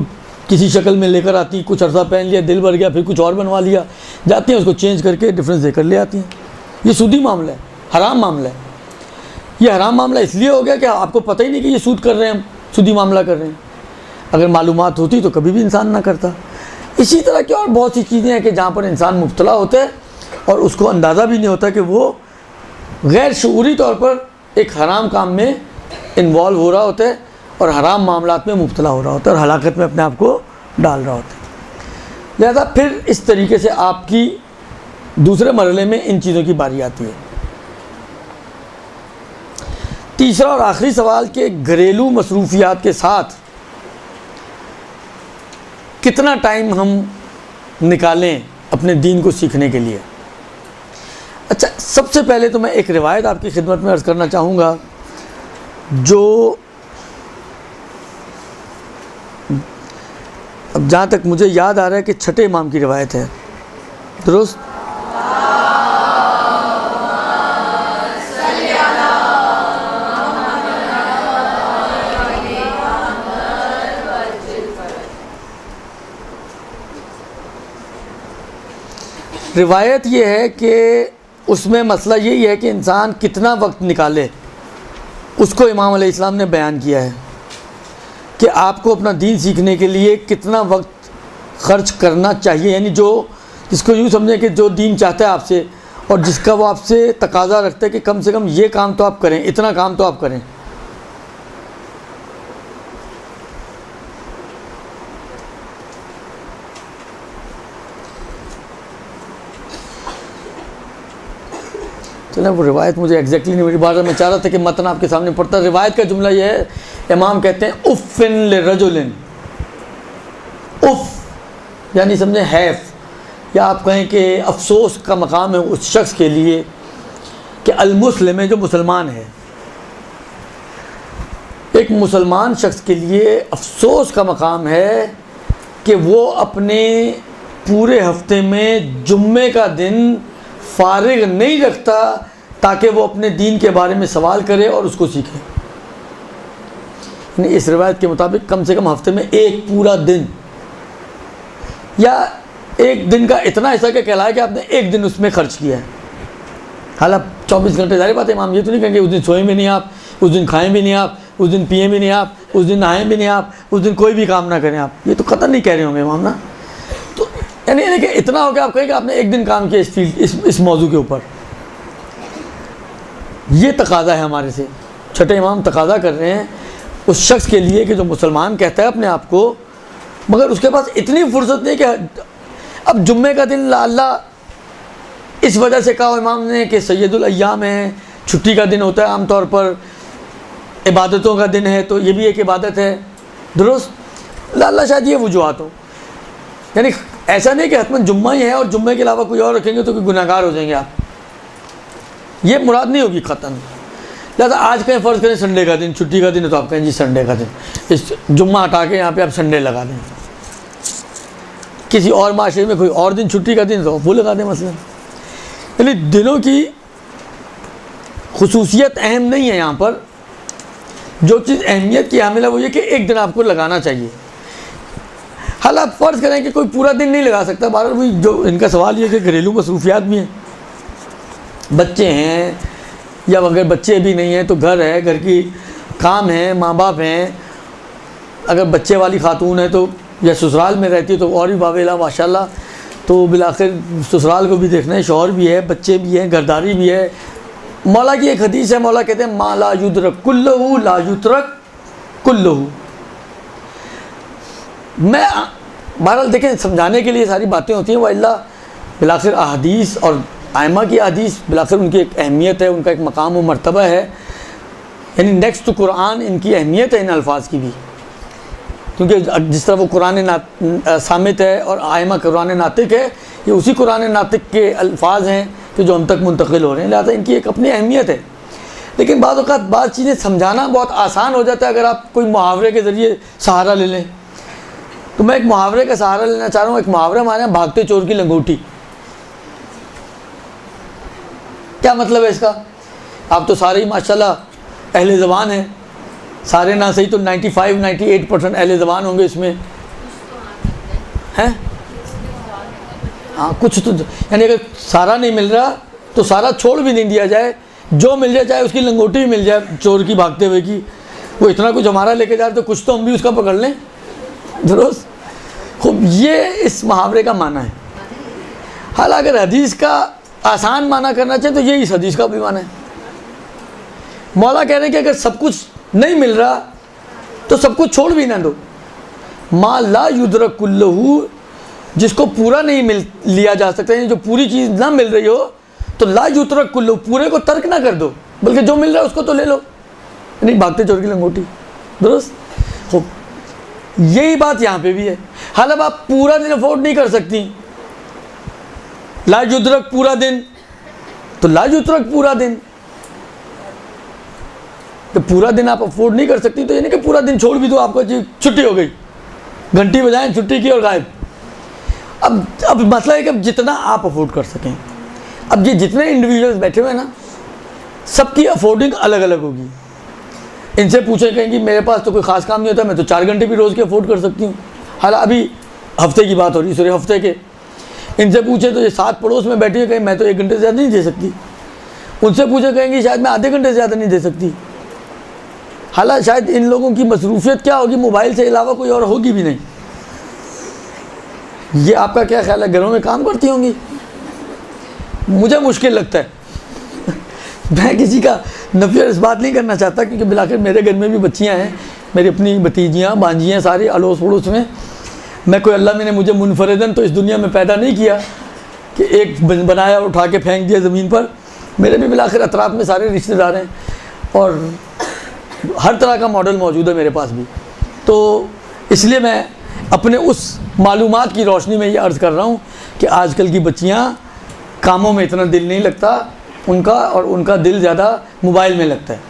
किसी शक्ल में लेकर आती हैं, कुछ अर्सा पहन लिया, दिल भर गया, फिर कुछ और बनवा लिया, जाती हैं उसको चेंज करके डिफरेंस देकर ले आती हैं। ये सूदी मामला है, हराम मामला है। ये हराम मामला इसलिए हो गया कि आपको पता ही नहीं कि ये सूद कर रहे हैं, हम सूदी मामला कर रहे हैं। अगर मालूमात होती तो कभी भी इंसान ना करता। इसी तरह की और बहुत सी चीज़ें हैं कि जहाँ पर इंसान मुब्तला होता है और उसको अंदाज़ा भी नहीं होता कि वो गैर शऊरी तौर पर एक हराम काम में इन्वॉल्व हो रहा होता है और हराम मामलात में मुब्तला हो रहा होता है और हलाकत में अपने आप को डाल रहा होता है। लिहाजा फिर इस तरीके से आपकी दूसरे मरहले में इन चीज़ों की बारी आती है। तीसरा और आखिरी सवाल कि घरेलू मसरूफियात के साथ कितना टाइम हम निकालें अपने दीन को सीखने के लिए। अच्छा, सबसे पहले तो मैं एक रिवायत आपकी खिदमत में अर्ज़ करना चाहूँगा, जो अब जहाँ तक मुझे याद आ रहा है कि छठे इमाम की रिवायत है, दुरुस्त? रिवायत ये है कि उसमें मसला यही है कि इंसान कितना वक्त निकाले, उसको इमाम अलैहिस्सलाम ने बयान किया है कि आपको अपना दीन सीखने के लिए कितना वक्त खर्च करना चाहिए। यानी जो, जिसको यूँ समझें कि जो दीन चाहता है आपसे और जिसका वो आपसे तकाज़ा रखता है कि कम से कम ये काम तो आप करें, इतना काम तो आप करें। चलें, वो रिवायत मुझे एग्जैक्टली नहीं मेरी बात, मैं चाह रहा था कि मतन आपके सामने पढ़ता। रिवायत का जुमला ये है, इमाम कहते हैं उफ़्फ़िन लिरजुलिन, उफ़ यानी समझे हैफ़, या आप कहें कि अफसोस का मकाम है उस शख्स के लिए कि अलमुस्लिम है, जो मुसलमान है। एक मुसलमान शख्स के लिए अफसोस का मकाम है कि वो अपने पूरे हफ्ते में जुम्मे का दिन फारिग नहीं रखता ताकि वो अपने दीन के बारे में सवाल करे और उसको सीखे। इस रिवायत के मुताबिक कम से कम हफ्ते में एक पूरा दिन या एक दिन का इतना हिस्सा के कहलाए कि आपने एक दिन उसमें खर्च किया है। हालांकि 24 घंटे, जारी बात है, इमाम ये तो नहीं कहेंगे उस दिन सोएं भी नहीं आप, उस दिन खाएं भी नहीं आप, उस दिन पिएं भी नहीं आप, उस दिन नहाएं भी नहीं आप, उस दिन कोई भी काम ना करें आप, ये तो कतई नहीं कह रहे होंगे इमाम ना। तो यानी कि इतना हो गया आप कहें कि आपने एक दिन काम किया इस फील्ड, इस मौजू के ऊपर। ये तकाज़ा है हमारे से, छठे इमाम तकाज़ा कर रहे हैं उस शख्स के लिए कि जो मुसलमान कहता है अपने आप को, मगर उसके पास इतनी फुर्सत नहीं कि अब जुम्मे का दिन अल्लाह इस वजह से कहा इमाम ने कि सैयदुल अय्याम है, छुट्टी का दिन होता है आमतौर पर, इबादतों का दिन है, तो ये भी एक इबादत है, दुरुस्त। अल्लाह शायद ये वजूहात हो, यानी ऐसा नहीं कि हतमन जुम्मा ही है और जुम्मे के अलावा कोई और रखेंगे तो कोई गुनाहगार हो जाएंगे आप, ये मुराद नहीं होगी ख़तन। लिहाजा आज कहें फ़र्ज़ करें संडे का दिन छुट्टी का दिन है तो आप कहें जी संडे का दिन, इस जुम्मा हटा के यहाँ पे आप संडे लगा दें। किसी और माशरे में कोई और दिन छुट्टी का दिन तो वो लगा दें मसलन। यानी दिनों की खुसूसियत अहम नहीं है यहाँ पर, जो चीज़ अहमियत की हामिल है वो ये कि एक दिन आपको लगाना चाहिए। हालांकि फ़र्ज़ करें कि कोई पूरा दिन नहीं लगा सकता, बार भी जो इनका सवाल ये कि घरेलू मसरूफियात भी हैं, बच्चे हैं या अगर बच्चे भी नहीं हैं तो घर है, घर की काम है, माँ बाप हैं, अगर बच्चे वाली खातून है तो या ससुराल में रहती है तो और भी बावेला माशाल्लाह, तो बिलाखिर ससुराल को भी देखना है, शौहर भी है, बच्चे भी हैं, घरदारी भी है। मौला की एक हदीस है, मौला कहते हैं मा ला युद्रक कुल्लहू ला युतरक कुल्लहू। मैं बहरहाल देखें समझाने के लिए सारी बातें होती हैं, वह अल्लाह बिलाखिर अहदीस और आइमा की हदीस बिलाखिर उनकी एक अहमियत है, उनका एक मकाम व मर्तबा है, यानी नेक्स्ट टू कुरान इनकी अहमियत है इन अल्फाज की भी, क्योंकि जिस तरह वो कुरान सामित है और आइमा कुरान नातिक है, ये उसी कुरान नातिक के अल्फाज हैं कि जो हम तक मुंतकिल हो रहे हैं, लिहाजा इनकी एक अपनी अहमियत है। लेकिन बाद वक़्त बात चीज़ें समझाना बहुत आसान हो जाता है अगर आप कोई मुहावरे के ज़रिए सहारा ले लें। तो मैं एक मुहावरे का सहारा लेना चाह रहा हूँ। एक मुहावरा हमारे यहाँ भागते चोर की लंगोटी। क्या मतलब है इसका? आप तो सारे ही माशाल्लाह अहले ज़बान हैं, सारे ना सही तो 95-98% अहले ज़बान होंगे इसमें, हैं? हाँ, कुछ तो, यानी अगर सारा नहीं मिल रहा तो सारा छोड़ भी नहीं दिया जाए, जो मिल जाए, चाहे उसकी लंगोटी भी मिल जाए चोर की भागते हुए की, वो इतना कुछ हमारा लेके जा रहे तो कुछ तो हम भी उसका पकड़ लें। दुरुस्त। खूब, ये इस मुहावरे का माना है। हालांकि अगर हदीस का आसान माना करना चाहिए तो ये इस हदीस का भी माना है। मौला कह रहे हैं कि अगर सब कुछ नहीं मिल रहा तो सब कुछ छोड़ भी ना दो। मा ला युद्रक कुल्लहू, जिसको पूरा नहीं मिल लिया जा सकता, जो पूरी चीज़ ना मिल रही हो तो ला युद्रक कुल्लहू, पूरे को तर्क ना कर दो, बल्कि जो मिल रहा है उसको तो ले लो। नहीं, भागते चोर की लंगोटी। दुरुस्त। खूब, यही बात यहाँ पे भी है। हालांकि आप पूरा दिन अफोर्ड नहीं कर सकती, ला युद्रक पूरा दिन, तो ला युद्रक पूरा दिन, तो पूरा दिन आप अफोर्ड नहीं कर सकती तो यानी कि पूरा दिन छोड़ भी दो, आपको छुट्टी हो गई, घंटी बजाएं, छुट्टी की और गायब। अब मसला है कि अब जितना आप अफोर्ड कर सकें। अब ये जितने इंडिविजुअल्स बैठे हुए हैं ना, सबकी अफोर्डिंग अलग अलग होगी। इनसे पूछें कहेंगे मेरे पास तो कोई ख़ास काम नहीं होता, मैं तो 4 घंटे भी रोज़ के अफोर्ड कर सकती हूँ। हालांकि अभी हफ्ते की बात हो रही, सॉरी हफ्ते के। इनसे पूछे तो ये 7 पड़ोस में बैठी है, कहीं मैं तो 1 घंटे से ज़्यादा नहीं दे सकती। उनसे पूछे कहेंगी शायद मैं आधे घंटे से ज़्यादा नहीं दे सकती। हालांकि शायद इन लोगों की मसरूफियत क्या होगी, मोबाइल से अलावा कोई और होगी भी नहीं। ये आपका क्या ख्याल है, घरों में काम करती होंगी? मुझे मुश्किल लगता है। मैं किसी का नफियत इस बात नहीं करना चाहता, क्योंकि बिलाखिर मेरे घर में भी बच्चियां हैं, मेरी अपनी भतीजियाँ भांजियाँ सारी अड़ोस पड़ोस में। मैं कोई, अल्लाह ने मुझे मुनफरदन तो इस दुनिया में पैदा नहीं किया कि एक बनाया उठा के फेंक दिया ज़मीन पर। मेरे भी बिलाखिर अतराफ़ में सारे रिश्तेदार हैं और हर तरह का मॉडल मौजूद है मेरे पास भी। तो इसलिए मैं अपने उस मालूमात की रोशनी में ये अर्ज़ कर रहा हूँ कि आजकल की बच्चियाँ कामों में इतना दिल नहीं लगता उनका, और उनका दिल ज़्यादा मोबाइल में लगता है।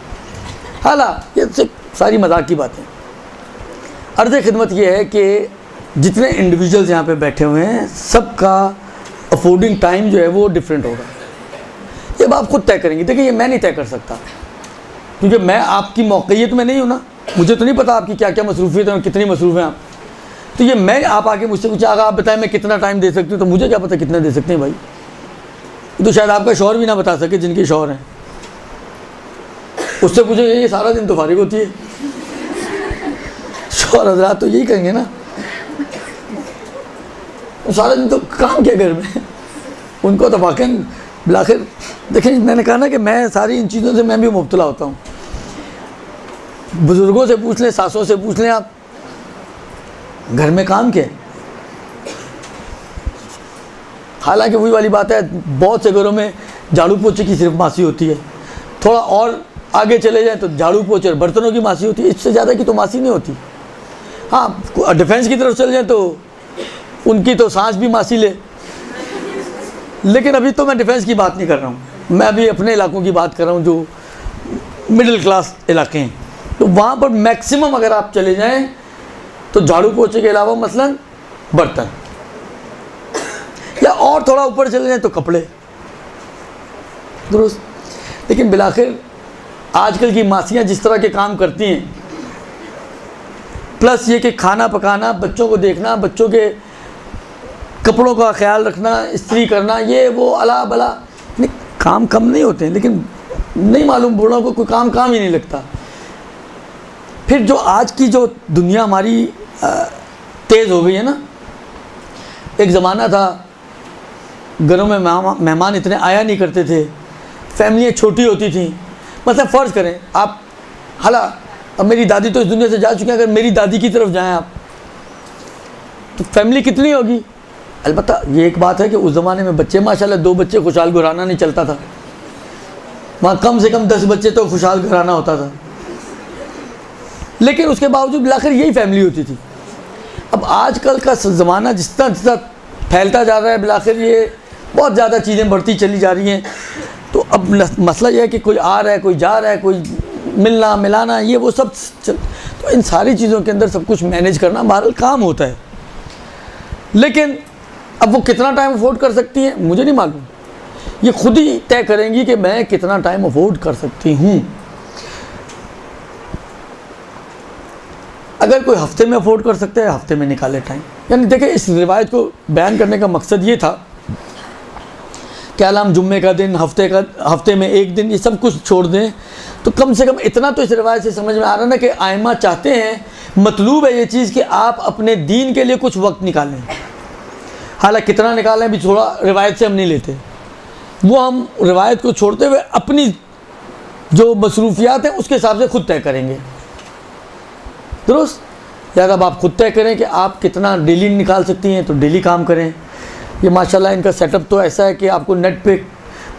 हालांकि ये सिर्फ सारी मजाक की बातें। अर्ज़ खिदमत ये है कि जितने इंडिविजुअल्स यहाँ पे बैठे हुए हैं, सबका अफोर्डिंग टाइम जो है वो डिफरेंट होगा। ये आप खुद तय करेंगे। देखिए, ये मैं नहीं तय कर सकता, क्योंकि मैं आपकी मौक़ियत में नहीं हूँ ना, मुझे तो नहीं पता आपकी क्या क्या मसरूफियत है और कितनी मसरूफ़ हैं आप। तो ये मैं, आप आके मुझसे पूछा अगर आप बताएं मैं कितना टाइम दे सकती हूँ, तो मुझे क्या पता कितना दे सकते हैं भाई। तो शायद आपका शौहर भी ना बता सके, जिनके शौहर हैं। उससे पूछे ये सारा दिन तो फारिग होती है, शौहर हज़रात तो यही कहेंगे ना, सारा दिन तो काम किया घर में। उनको तो वाकई बिलाखिर, देखिए मैंने कहा ना कि मैं सारी इन चीज़ों से मैं भी मुब्तला होता हूँ। बुज़ुर्गों से पूछ लें, सासों से पूछ लें, आप घर में काम क्या है। हालांकि वही वाली बात है, बहुत से घरों में झाड़ू पोछे की सिर्फ मासी होती है। थोड़ा और आगे चले जाएं तो झाड़ू पोछे और बर्तनों की मासी होती है, इससे ज़्यादा की तो मासी नहीं होती। हाँ, डिफेंस की तरफ चले जाएं तो उनकी तो सांस भी मासी ले। लेकिन अभी तो मैं डिफेंस की बात नहीं कर रहा हूँ, मैं अभी अपने इलाकों की बात कर रहा हूँ जो मिडिल क्लास इलाके हैं। तो वहाँ पर मैक्सिमम अगर आप चले जाएं तो झाड़ू पोछे के अलावा मसलन बर्तन, या और थोड़ा ऊपर चले जाएं तो कपड़े। दुरुस्त। लेकिन बिलाखिर आजकल की मासियाँ जिस तरह के काम करती हैं, प्लस ये कि खाना पकाना, बच्चों को देखना, बच्चों के कपड़ों का ख्याल रखना, इस्त्री करना, ये वो अला बला, नहीं काम कम नहीं होते हैं, लेकिन नहीं मालूम बूढ़ों को कोई काम ही नहीं लगता। फिर जो आज की जो दुनिया हमारी तेज़ हो गई है ना, एक ज़माना था घरों में मेहमान इतने आया नहीं करते थे, फैमिलियाँ छोटी होती थी। मतलब फ़र्ज़ करें आप, हालांकि अब मेरी दादी तो इस दुनिया से जा चुकी हैं, अगर मेरी दादी की तरफ जाएं आप तो फैमिली कितनी होगी, अलबत्ता ये एक बात है कि उस ज़माने में बच्चे माशाल्लाह 2 बच्चे खुशहाल घराना नहीं चलता था, वहाँ कम से कम 10 बच्चे तो खुशहाल घराना होता था, लेकिन उसके बावजूद आखिर यही फैमिली होती थी। अब आजकल का ज़माना जितना जितना फैलता जा रहा है बिलाखिर ये बहुत ज़्यादा चीज़ें बढ़ती चली जा रही हैं। तो अब मसला यह है कि कोई आ रहा है, कोई जा रहा है, कोई मिलना मिलाना ये वो सब तो इन सारी चीज़ों के अंदर सब कुछ मैनेज करना बहरहाल काम होता है। लेकिन अब वो कितना टाइम अफोर्ड कर सकती हैं मुझे नहीं मालूम, ये खुद ही तय करेंगी कि मैं कितना टाइम अफोर्ड कर सकती हूँ। अगर कोई हफ्ते में अफोर्ड कर सकते हैं हफ्ते में निकाले टाइम। यानी देखिए इस रिवायत को बयान करने का मकसद ये था कि हम जुम्मे का दिन, हफ्ते में एक दिन, ये सब कुछ छोड़ दें तो कम से कम इतना तो इस रिवायत से समझ में आ रहा है ना कि आइमा चाहते हैं, मतलूब है ये चीज़ कि आप अपने दीन के लिए कुछ वक्त निकालें। हालांकि कितना निकालें भी थोड़ा रिवायत से हम नहीं लेते, वो हम रिवायत को छोड़ते हुए अपनी जो मसरूफियात हैं उसके हिसाब से खुद तय करेंगे। दुरुस्त यार, अब आप खुद तय करें कि आप कितना डेली निकाल सकती हैं तो डेली काम करें। ये माशाल्लाह इनका सेटअप तो ऐसा है कि आपको नेट पे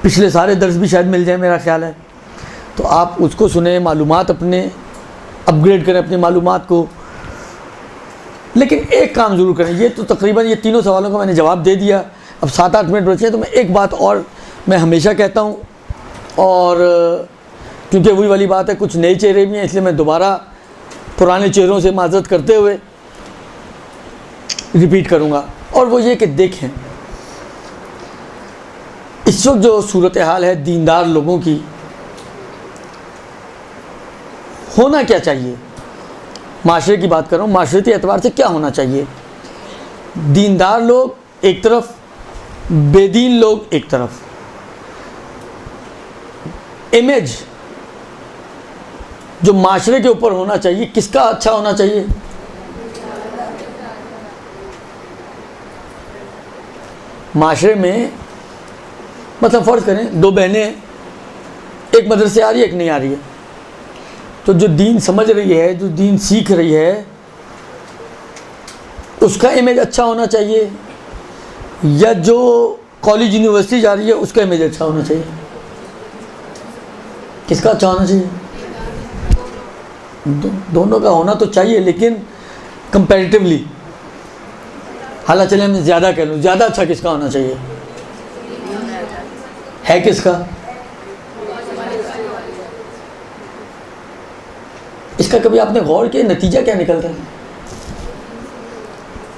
पिछले सारे दर्स भी शायद मिल जाए मेरा ख्याल है, तो आप उसको सुने, मालूमात अपने अपग्रेड करें अपनी मालूमात को। लेकिन एक काम ज़रूर करें, ये तो तकरीबन ये तीनों सवालों का मैंने जवाब दे दिया, अब 7-8 मिनट बचे हैं तो मैं एक बात और मैं हमेशा कहता हूँ, और क्योंकि वही वाली बात है कुछ नए चेहरे भी हैं इसलिए मैं दोबारा पुराने चेहरों से माजरत करते हुए रिपीट करूँगा, और वो ये कि देखें इस वक्त जो सूरत हाल है दीनदार लोगों की, होना क्या चाहिए, माशरे की बात कर रहा हूँ, माशरती एतबार से क्या होना चाहिए। दीनदार लोग एक तरफ, बेदीन लोग एक तरफ। इमेज जो माशरे के ऊपर होना चाहिए किसका अच्छा होना चाहिए? माशरे में मतलब फ़र्ज़ करें 2 बहनें एक मदरसे आ रही है, एक नहीं आ रही है, तो जो दीन समझ रही है, जो दीन सीख रही है, उसका इमेज अच्छा होना चाहिए, या जो कॉलेज यूनिवर्सिटी जा रही है उसका इमेज अच्छा होना चाहिए? किसका अच्छा होना चाहिए? दोनों का होना तो चाहिए, लेकिन कंपैरेटिवली, हालांकि चले मैं ज़्यादा कह लूँ, ज़्यादा अच्छा किसका होना चाहिए? है किसका? इसका कभी आपने गौर किया नतीजा क्या निकलता है?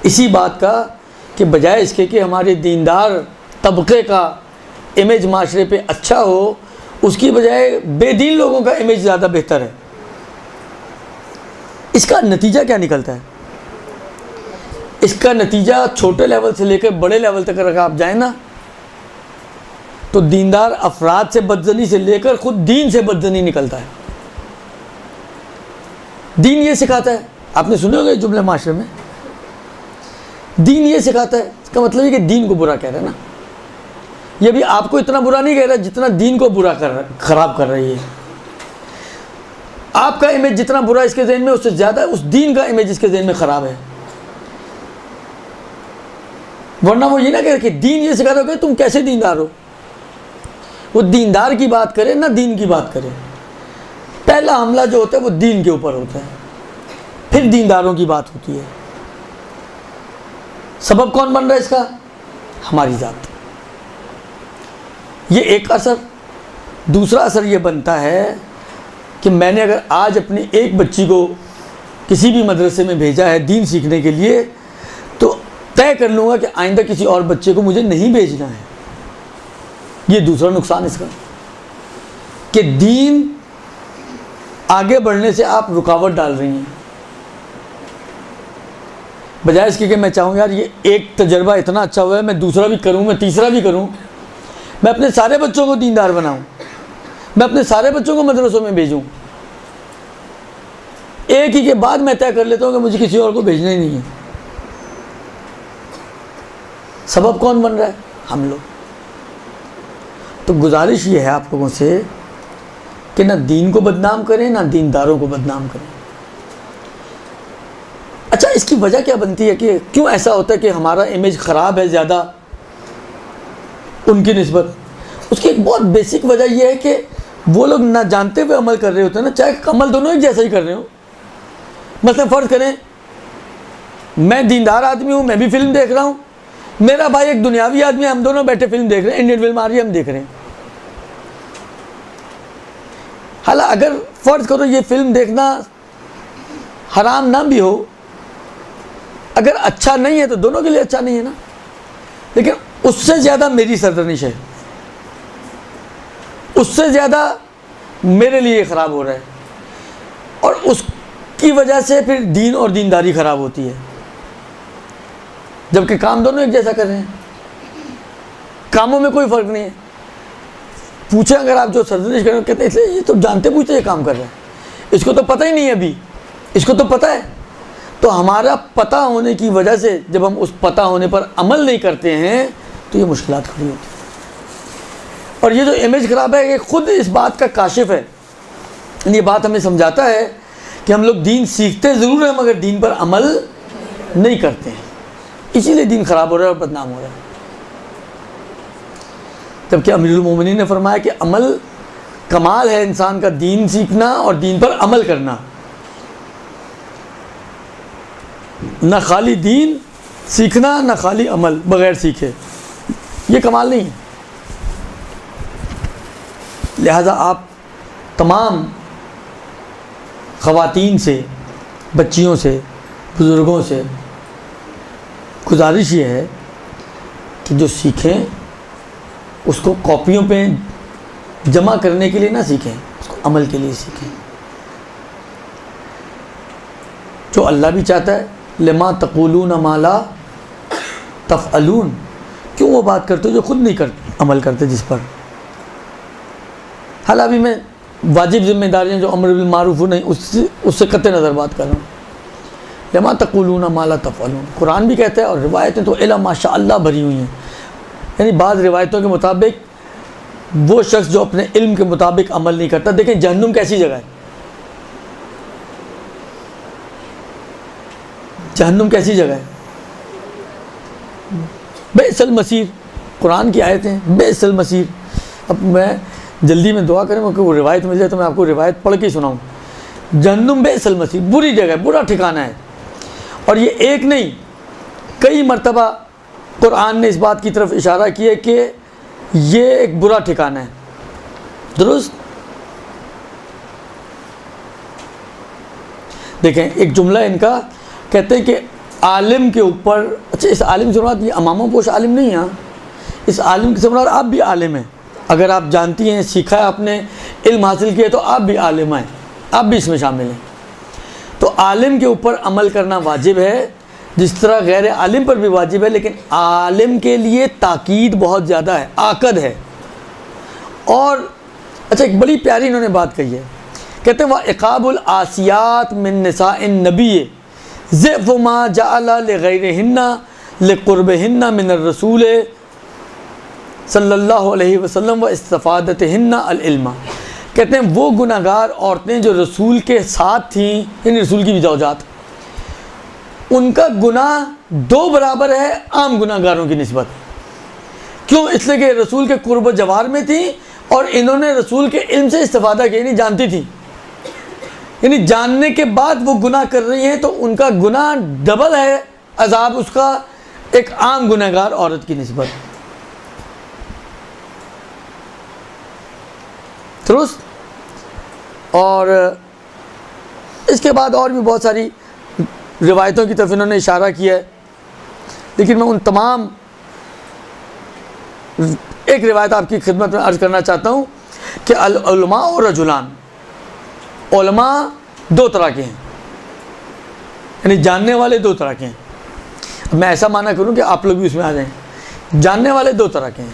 इसी बात का कि बजाय इसके कि हमारे दीनदार तबके का इमेज माशरे पे अच्छा हो, उसकी बजाय बेदीन लोगों का इमेज ज़्यादा बेहतर है। इसका नतीजा क्या निकलता है? इसका नतीजा छोटे लेवल से लेकर बड़े लेवल तक अगर आप जाएं ना, तो दीनदार अफराद से बदजनी से लेकर खुद दीन से बदजनी निकलता है। दीन ये सिखाता है, आपने सुने होंगे जुमले माशरे में, दीन ये सिखाता है, इसका मतलब है कि दीन को बुरा कह रहा है ना, ये भी आपको इतना बुरा नहीं कह रहा जितना दीन को बुरा खराब कर रही है। आपका इमेज जितना बुरा इसके ज़हन में, उससे ज़्यादा उस दीन का इमेज इसके ज़हन में ख़राब है। वरना वो ये ना कहे कि दीन ये सिखाता है तुम कैसे दीनदार हो, वो दीनदार की बात करे ना दीन की बात करे। पहला हमला जो होता है वो दीन के ऊपर होता है, फिर दीनदारों की बात होती है। सबब कौन बन रहा है इसका? हमारी ज़ात। ये एक असर। दूसरा असर ये बनता है कि मैंने अगर आज अपनी एक बच्ची को किसी भी मदरसे में भेजा है दीन सीखने के लिए, तो तय कर लूँगा कि आइंदा किसी और बच्चे को मुझे नहीं भेजना है। ये दूसरा नुकसान इसका कि दीन आगे बढ़ने से आप रुकावट डाल रही हैं। बजाय इसके कि मैं चाहूँ यार ये एक तजर्बा इतना अच्छा हुआ है, मैं दूसरा भी करूँ, मैं तीसरा भी करूँ, मैं अपने सारे बच्चों को दीनदार बनाऊँ, मैं अपने सारे बच्चों को मदरसों में भेजूँ, एक ही के बाद मैं तय कर लेता हूँ कि मुझे किसी और को भेजना ही नहीं है। सबब कौन बन रहा है? हम लोग। तो गुजारिश ये है आप लोगों से कि ना दीन को बदनाम करें ना दीनदारों को बदनाम करें। अच्छा, इसकी वजह क्या बनती है कि क्यों ऐसा होता है कि हमारा इमेज ख़राब है ज़्यादा उनकी निस्बत? उसकी एक बहुत बेसिक वजह यह है कि वो लोग ना जानते हुए अमल कर रहे होते हैं ना, चाहे अमल दोनों एक जैसा ही कर रहे हो। मतलब फ़र्ज़ करें मैं दीनदार आदमी हूँ, मैं भी फिल्म देख रहा हूँ, मेरा भाई एक दुनियावी आदमी है, हम दोनों बैठे फिल्म देख रहे हैं, इंडियन फिल्म आ रही है, हम देख रहे हैं। हालांकि अगर फ़र्ज़ करो ये फिल्म देखना हराम ना भी हो, अगर अच्छा नहीं है तो दोनों के लिए अच्छा नहीं है ना, लेकिन उससे ज़्यादा मेरी सरदर्निश है, उससे ज़्यादा मेरे लिए ख़राब हो रहा है, और उसकी वजह से फिर दीन और दीनदारी ख़राब होती है, जबकि काम दोनों एक जैसा कर रहे हैं, कामों में कोई फ़र्क नहीं है। पूछें अगर आप जो सरदर्निश कर रहे हो, कहते हैं इसलिए ये तो जानते पूछते ये काम कर रहे हैं, इसको तो पता ही नहीं है अभी, इसको तो पता है। तो हमारा पता होने की वजह से जब हम उस पता होने पर अमल नहीं करते हैं तो ये मुश्किलात खड़ी होती है। और ये जो इमेज ख़राब है ये ख़ुद इस बात का काशिफ है। ये बात हमें समझाता है कि हम लोग दीन सीखते ज़रूर हैं मगर दीन पर अमल नहीं करते हैं, इसीलिए दीन ख़राब हो रहा है और बदनाम हो रहा है। जबकि अमीरुल मोमिनीन ने फरमाया कि अमल कमाल है इंसान का, दीन सीखना और दीन पर अमल करना, ना खाली दीन सीखना ना खाली अमल बग़ैर सीखे, ये कमाल नहीं है। लिहाजा आप तमाम ख़वातीन से, बच्चियों से, बुज़ुर्गों से गुजारिश ये है कि जो सीखें उसको कॉपियों पे जमा करने के लिए ना सीखें, उसको अमल के लिए सीखें। जो अल्लाह भी चाहता है, लिमा तक़ूलून मा ला तफ़अलून, क्यों वो बात करते हो जो ख़ुद नहीं अमल करते जिस पर। हालांकि मैं वाजिब ज़िम्मेदारियाँ जो अम्र बिल मारूफ़ नहीं उससे कतई नज़र बात कर रहा हूँ। लिमा तक़ूलून मा ला तफ़अलून कुरान भी कहता है और रिवायतें तो इला माशाअल्लाह भरी हुई हैं। यानी बाज़ रिवायतों के मुताबिक वो शख्स जो अपने इल्म के मुताबिक अमल नहीं करता, देखें जहन्नुम कैसी जगह है, जहन्नुम कैसी जगह है, बेअसल मसीर, कुरान की आयतें, बेअसल मसीर। अब मैं जल्दी में दुआ करें क्योंकि वो रिवायत मिल जाए तो मैं आपको रिवायत पढ़ के सुनाऊँ। जहन्नुम बेअसल मसीर, बुरी जगह है, बुरा ठिकाना है। और ये एक नहीं कई मरतबा कुरान ने इस बात की तरफ इशारा किया कि ये एक बुरा ठिकाना है। दुरुस्त देखें एक जुमला इनका, कहते हैं कि आलिम के ऊपर, अच्छा इस आलिम से मुराद ये अमामा पोश आलिम नहीं है, इस आलिम से मुराद आप भी आलिम हैं। अगर आप जानती हैं, सीखा है आपने, इल्म हासिल किया तो आप भी आलिम हैं, आप भी इसमें शामिल हैं। तो आलिम के ऊपर अमल करना वाजिब है जिस तरह गैर आलिम पर भी वाजिब है, लेकिन आलिम के लिए ताकीद बहुत ज़्यादा है, आकद है। और अच्छा एक बड़ी प्यारी इन्होंने बात कही है, कहते हैं वह इक़ाबुल आसियात मिन निसाइन नबी ज़िफ़ मा जअला लिग़ैरिहिन्ना लिक़ुर्बिहिन्ना मिनर रसूल सल्लल्लाहु अलैहि वसल्लम व इस्तिफ़ादतिहिन्ना अल इल्मा। कहते हैं वो गुनाहगार औरतें जो रसूल के साथ थीं, यानी रसूल की ज़ौजात, उनका गुनाह 2 बराबर है आम गुनाहगारों की निस्बत। क्यों? इसलिए कि रसूल के कुर्ब जवार में थी और इन्होंने रसूल के इल्म से इस्तिफ़ादा किया, नहीं जानती थी, यानी जानने के बाद वो गुनाह कर रही हैं तो उनका गुनाह डबल है अज़ाब उसका एक आम गुनाहगार औरत की निस्बत। दुरुस्त। और इसके बाद और भी बहुत सारी रिवायतों की तरफ इन्होंने इशारा किया है, लेकिन मैं उन तमाम, एक रिवायत आपकी खिदमत में अर्ज़ करना चाहता हूँ कि अल उलमा और रजुलान, उलमा 2 तरह के हैं, यानी जानने वाले 2 तरह के हैं। अब मैं ऐसा माना करूँ कि आप लोग भी उसमें आ जाएं। जानने वाले 2 तरह के हैं।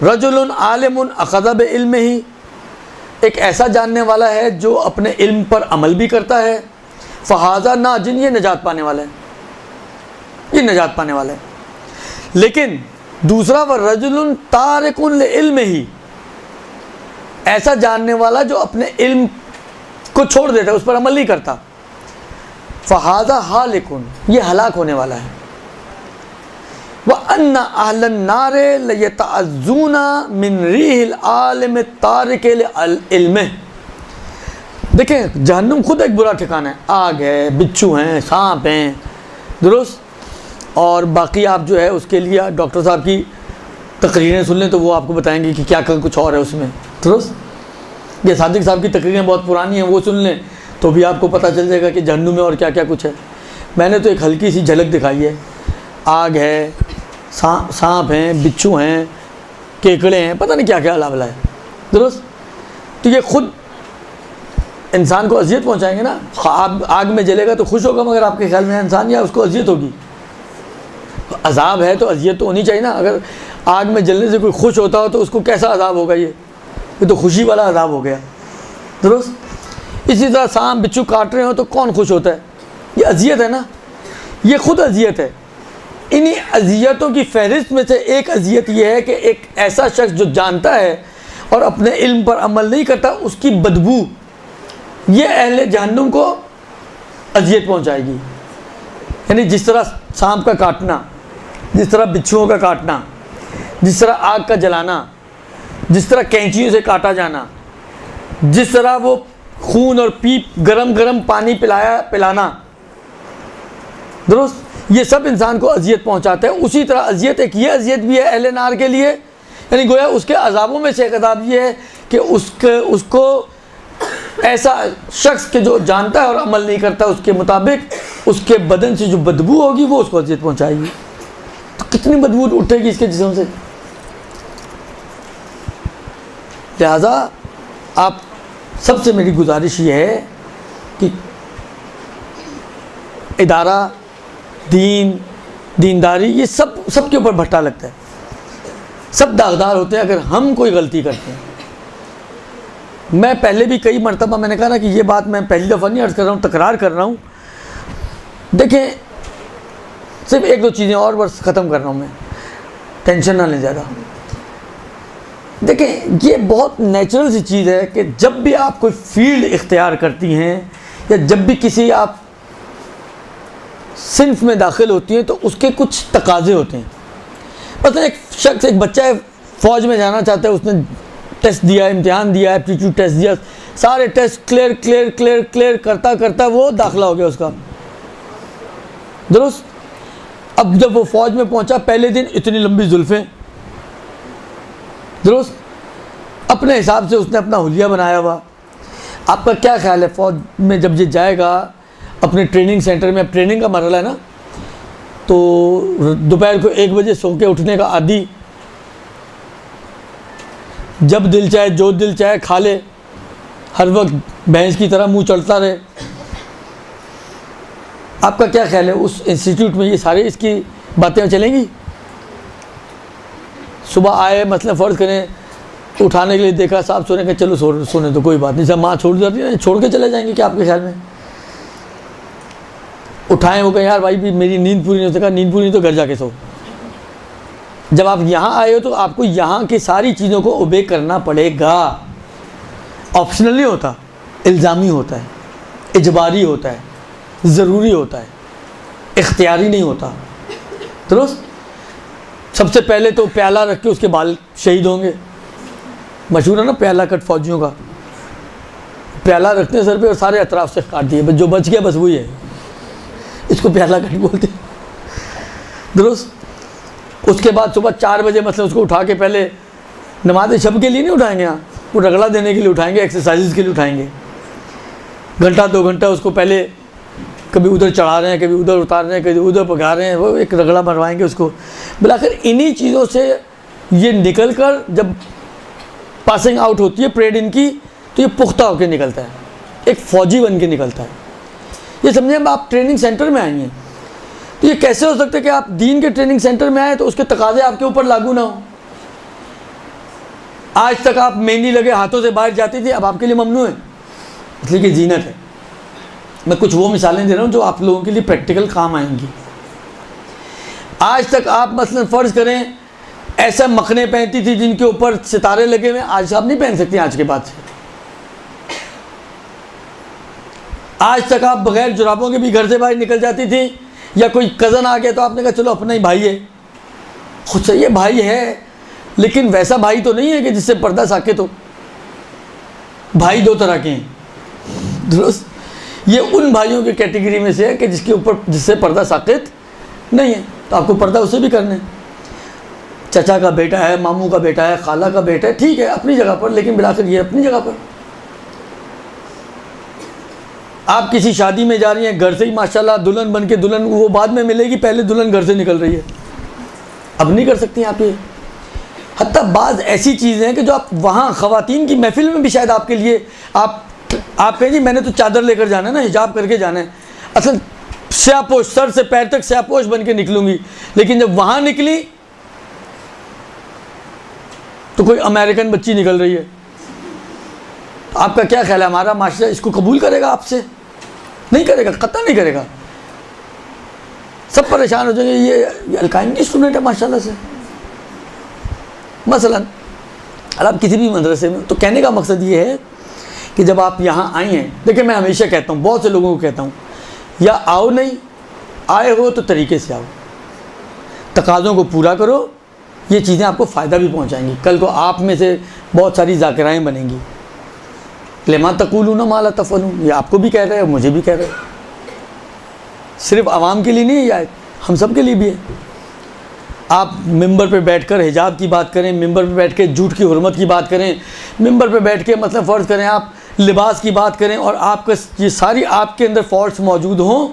रजुलन आलिमुन अख़ज़ बि इल्मिही, एक ऐसा जानने वाला है जो अपने इल्म पर अमल भी करता है, फ़हाज़ा नाजिन, ये निजात पाने वाला है, ये निजात पाने वाला है। लेकिन दूसरा व रजुलन तारिकुन लिइल्मिही, ऐसा जानने वाला जो अपने इल्म को छोड़ देता है, उस पर अमल नहीं करता। फ़हाज़ा हालिकुन, ये हलाक होने वाला है। व अन्ना अहलन नारे लयतअज़्ज़ूना मिन रीहिल आलिम तारिकिल इल्म। देखें, जहन्नुम खुद एक बुरा ठिकाना है, आग है, बिच्छू हैं, सांप हैं, दुरुस्त। और बाकी आप जो है उसके लिए डॉक्टर साहब की तकरीरें सुन लें तो वो आपको बताएंगे कि क्या कुछ और है उसमें, दुरुस्त। या सादिक साहब की तकरीरें बहुत पुरानी हैं, वो सुन लें तो भी आपको पता चल जाएगा कि जहन्नुम में और क्या क्या कुछ है। मैंने तो एक हल्की सी झलक दिखाई है, आग है, सांप हैं, बिच्छू हैं, केकड़े हैं, पता नहीं क्या क्या अलावला है, दुरुस्त। तो ये खुद इंसान को अजियत पहुंचाएंगे ना। आग में जलेगा तो खुश होगा, मगर आपके ख्याल में इंसान या उसको अजियत होगी? अजाब है तो अजियत तो होनी चाहिए ना। अगर आग में जलने से कोई खुश होता हो तो उसको कैसा अजाब होगा? ये तो खुशी वाला अजाब हो गया, दुरुस्त। इसी तरह सांप बिच्छू काट रहे हो तो कौन खुश होता है? ये अजियत है ना, ये खुद अजियत है। इन्हीं अजियतों की फहरिस्त में से एक अजियत यह है कि एक ऐसा शख्स जो जानता है और अपने इल्म पर अमल नहीं करता, उसकी बदबू ये अहले जहन्नुम को अजियत पहुंचाएगी। यानी जिस तरह सांप का काटना, जिस तरह बिच्छुओं का काटना, जिस तरह आग का जलाना, जिस तरह कैंचियों से काटा जाना, जिस तरह वो खून और पीप गरम गरम पानी पिलाना, दुरुस्त, ये सब इंसान को अजियत पहुंचाते हैं। उसी तरह अजियत एक ये अजियत भी है अहले नार के लिए, यानी गोया उसके अजाबों में से एक अजाब ये है कि उसको ऐसा शख्स के जो जानता है और अमल नहीं करता उसके मुताबिक, उसके बदन से जो बदबू होगी वो उसको अजियत पहुंचाएगी। तो कितनी बदबू उठेगी इसके जिस्म से। लिहाजा आप सबसे मेरी गुजारिश ये है कि इदारा, दीनदारी, ये सब के ऊपर भट्टा लगता है, सब दागदार होते हैं अगर हम कोई गलती करते हैं। मैं पहले भी कई मरतबा मैंने कहा ना कि ये बात मैं पहली दफ़ा नहीं अर्ज़ कर रहा हूँ, तकरार कर रहा हूँ। देखें, सिर्फ एक दो चीज़ें और बस ख़त्म कर रहा हूँ मैं, टेंशन ना लें ज़्यादा। देखें, ये बहुत नेचुरल सी चीज़ है कि जब भी आप कोई फील्ड इख्तियार करती हैं या जब भी किसी आप सिंफ में दाखिल होती हैं तो उसके कुछ तकाज़े होते हैं। मतलब एक शख्स, एक बच्चा है, फ़ौज में जाना चाहता है, उसने टेस्ट दिया, इम्तिहान दिया, एप्टीट्यूड टेस्ट दिया, सारे टेस्ट क्लियर करता करता वो दाखिला हो गया उसका, दुरुस्त। अब जब वो फ़ौज में पहुंचा, पहले दिन इतनी लंबी जुल्फ़ें, दुरुस्त, अपने हिसाब से उसने अपना हुलिया बनाया हुआ। आपका क्या ख्याल है, फ़ौज में जब ये जाएगा अपने ट्रेनिंग सेंटर में, अब ट्रेनिंग का मरहला है ना, तो दोपहर को 1 बजे सो के उठने का आदी, जब दिल चाहे जो दिल चाहे खा ले, हर वक्त भैंस की तरह मुंह चलता रहे। आपका क्या ख्याल है, उस इंस्टीट्यूट में ये सारे इसकी बातें चलेंगी? सुबह आए, मतलब फ़र्ज़ करें उठाने के लिए देखा, साहब सोने का, चलो सोने तो कोई बात नहीं, सब माँ छोड़ जाती है, छोड़ के चले जाएंगे क्या आपके ख्याल में? उठाएं, वो कहें यार भाई भी मेरी नींद पूरी नहीं हो सका, नींद पूरी नहीं तो घर जाके सो। जब आप यहाँ आए हो तो आपको यहाँ की सारी चीज़ों को ओबे करना पड़ेगा। ऑप्शनल नहीं होता, इल्ज़ामी होता है, इजबारी होता है, ज़रूरी होता है, इख्तियारी नहीं होता, दुरुस्त। सबसे पहले तो प्याला रख के उसके बाल शहीद होंगे, मशहूर है ना प्याला कट फौजियों का। प्याला रखते हैं सर पे और सारे अतराफ से काट दिए, बस जो बच गया बस वही है, इसको प्याला कट बोलते हैं, दुरुस्त। उसके बाद सुबह 4 बजे मतलब उसको उठा के पहले नमाज शब के लिए नहीं उठाएंगे, यहाँ वो रगड़ा देने के लिए उठाएंगे, एक्सरसाइज के लिए उठाएंगे। घंटा 2 घंटा उसको पहले कभी उधर चढ़ा रहे हैं, कभी उधर उतार रहे हैं, कभी उधर पका रहे हैं, वो एक रगड़ा मरवाएंगे उसको। बिलाखिर इन्हीं चीज़ों से ये निकल कर जब पासिंग आउट होती है परेड इनकी, तो ये पुख्ता होकर निकलता है, एक फ़ौजी बन के निकलता है। ये समझें, अब आप ट्रेनिंग सेंटर में आई हैं तो ये कैसे हो सकता है कि आप दीन के ट्रेनिंग सेंटर में आए तो उसके तकाजे आपके ऊपर लागू ना हो। आज तक आप मेहंदी लगे हाथों से बाहर जाती थी, अब आपके लिए ममनू है, इसलिए कि जीनत है। मैं कुछ वो मिसालें दे रहा हूँ जो आप लोगों के लिए प्रैक्टिकल काम आएंगी। आज तक आप मसलन फ़र्ज़ करें ऐसा मखने पहनती थी जिनके ऊपर सितारे लगे हुए, आज आप नहीं पहन सकती आज के बाद से। आज तक आप बगैर जुराबों के भी घर से बाहर निकल जाती थी, या कोई कज़न आ गया तो आपने कहा चलो अपना ही भाई है, खुद से ये भाई है, लेकिन वैसा भाई तो नहीं है कि जिससे पर्दा साकित हो। भाई दो तरह के हैं, दुरुस्त। ये उन भाइयों की कैटेगरी में से है कि जिससे पर्दा साकित नहीं है, तो आपको पर्दा उसे भी करना है। चचा का बेटा है, मामू का बेटा है, खाला का बेटा है, ठीक है अपनी जगह पर, लेकिन बिलाखिर ये अपनी जगह पर। आप किसी शादी में जा रही हैं, घर से ही माशाल्लाह दुल्हन बन के, दुल्हन वो बाद में मिलेगी, पहले दुल्हन घर से निकल रही है, अब नहीं कर सकती आप ये। हत्ता बाज़ ऐसी चीज़ें हैं कि जो आप वहाँ ख़वातीन की महफिल में भी शायद आपके लिए आप कहें जी मैंने तो चादर लेकर जाना है ना, हिजाब करके जाना है, असल स्यापोश सर से पैर तक स्यापोश बन के निकलूँगी, लेकिन जब वहाँ निकली तो कोई अमेरिकन बच्ची निकल रही है। आपका क्या ख्याल है, हमारा माशरा इसको कबूल करेगा आपसे? नहीं करेगा, कतई नहीं करेगा। सब परेशान हो जाएंगे, ये अलकायम की स्टूडेंट है माशाल्लाह से। मसलन अगर आप किसी भी मदरसे में, तो कहने का मकसद ये है कि जब आप यहाँ आई हैं, देखिए मैं हमेशा कहता हूँ, बहुत से लोगों को कहता हूँ, या आओ, नहीं आए हो तो तरीके से आओ, तकाज़ों को पूरा करो, ये चीज़ें आपको फ़ायदा भी पहुँचाएंगी। कल को आप में से बहुत सारी ज़ाकिराएँ बनेंगी। लेमा तक़ूलून मा ला तफ़अलून, ये आपको भी कह रहे हैं, मुझे भी कह रहे हैं, सिर्फ आवाम के लिए नहीं है ये आयत, हम सब के लिए भी है। आप मिंबर पे बैठकर हिजाब की बात करें, मिंबर पे बैठ के झूठ की हुर्मत की बात करें, मिंबर पे बैठ के मतलब फ़र्ज़ करें आप लिबास की बात करें, और आपका ये सारी आपके अंदर फ़ॉल्ट्स मौजूद हों,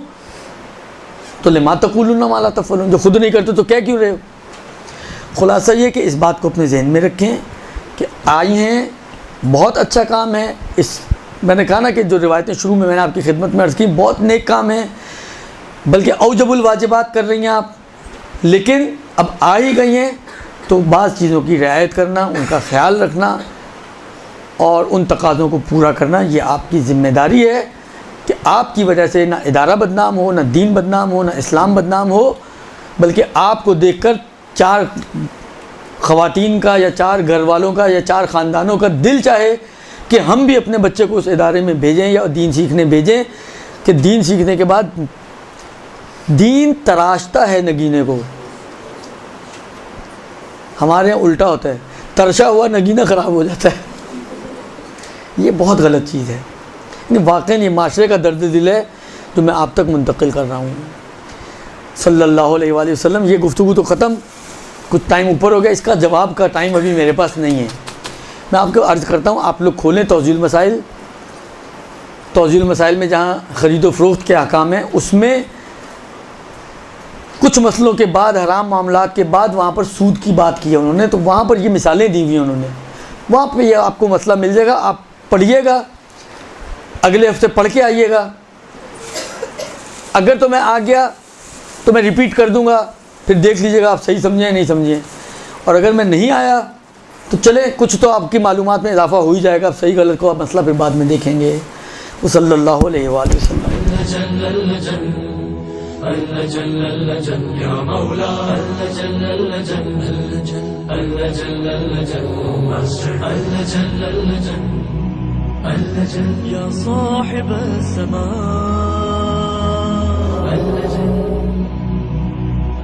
तो लिमा तक़ूलून मा ला तफ़अलून, जो खुद नहीं करते तो कह क्यों रहे हो। खुलासा ये कि इस बात को अपने जहन में रखें कि आई हैं, बहुत अच्छा काम है। इस मैंने कहा ना कि जो रिवायतें शुरू में मैंने आपकी खिदमत में अर्ज़ की, बहुत नेक काम है, बल्कि औजबुल वाजिबात कर रही हैं आप, लेकिन अब आ ही गई हैं तो बाज़ चीज़ों की रियायत करना, उनका ख्याल रखना और उन तकाज़ों को पूरा करना, ये आपकी ज़िम्मेदारी है कि आपकी वजह से ना इदारा बदनाम हो, ना दीन बदनाम हो, ना इस्लाम बदनाम हो, बल्कि आपको देखकर 4 ख़वातीन का या 4 घर वालों का या 4 ख़ानदानों का दिल चाहे कि हम भी अपने बच्चे को उस इदारे में भेजें या दीन सीखने भेजें, कि दीन सीखने के बाद दीन तराशता है नगीने को। हमारे यहाँ उल्टा होता है, तरशा हुआ नगीना ख़राब हो जाता है। ये बहुत गलत चीज़ है, वाक़ई ये माशरे का दर्द दिल है जो मैं आप तक मुंतकिल कर रहा हूँ। सल्लल्लाहु अलैहि वसल्लम, ये गुफ्तगू तो ख़त्म, कुछ टाइम ऊपर हो गया, इसका जवाब का टाइम अभी मेरे पास नहीं है। मैं आपको अर्ज़ करता हूँ, आप लोग खोलें तौज़ील मसाइल में जहाँ ख़रीदो फ़रोख्त के अहकाम हैं, उसमें कुछ मसलों के बाद, हराम मामलात के बाद वहाँ पर सूद की बात की है उन्होंने, तो वहाँ पर ये मिसालें दी हुई हैं उन्होंने, वहाँ पर ये आपको मसला मिल जाएगा। आप पढ़िएगा, अगले हफ्ते पढ़ के आइएगा। अगर तो मैं आ गया तो मैं रिपीट कर दूँगा, फिर देख लीजिएगा आप सही समझें नहीं समझें, और अगर मैं नहीं आया तो चले, कुछ तो आपकी मालूमात में इजाफ़ा हो ही जाएगा। आप सही गलत को आप मसला फिर बाद में देखेंगे। सल्लल्लाहु अलैहि वसल्लम। या साहिब समा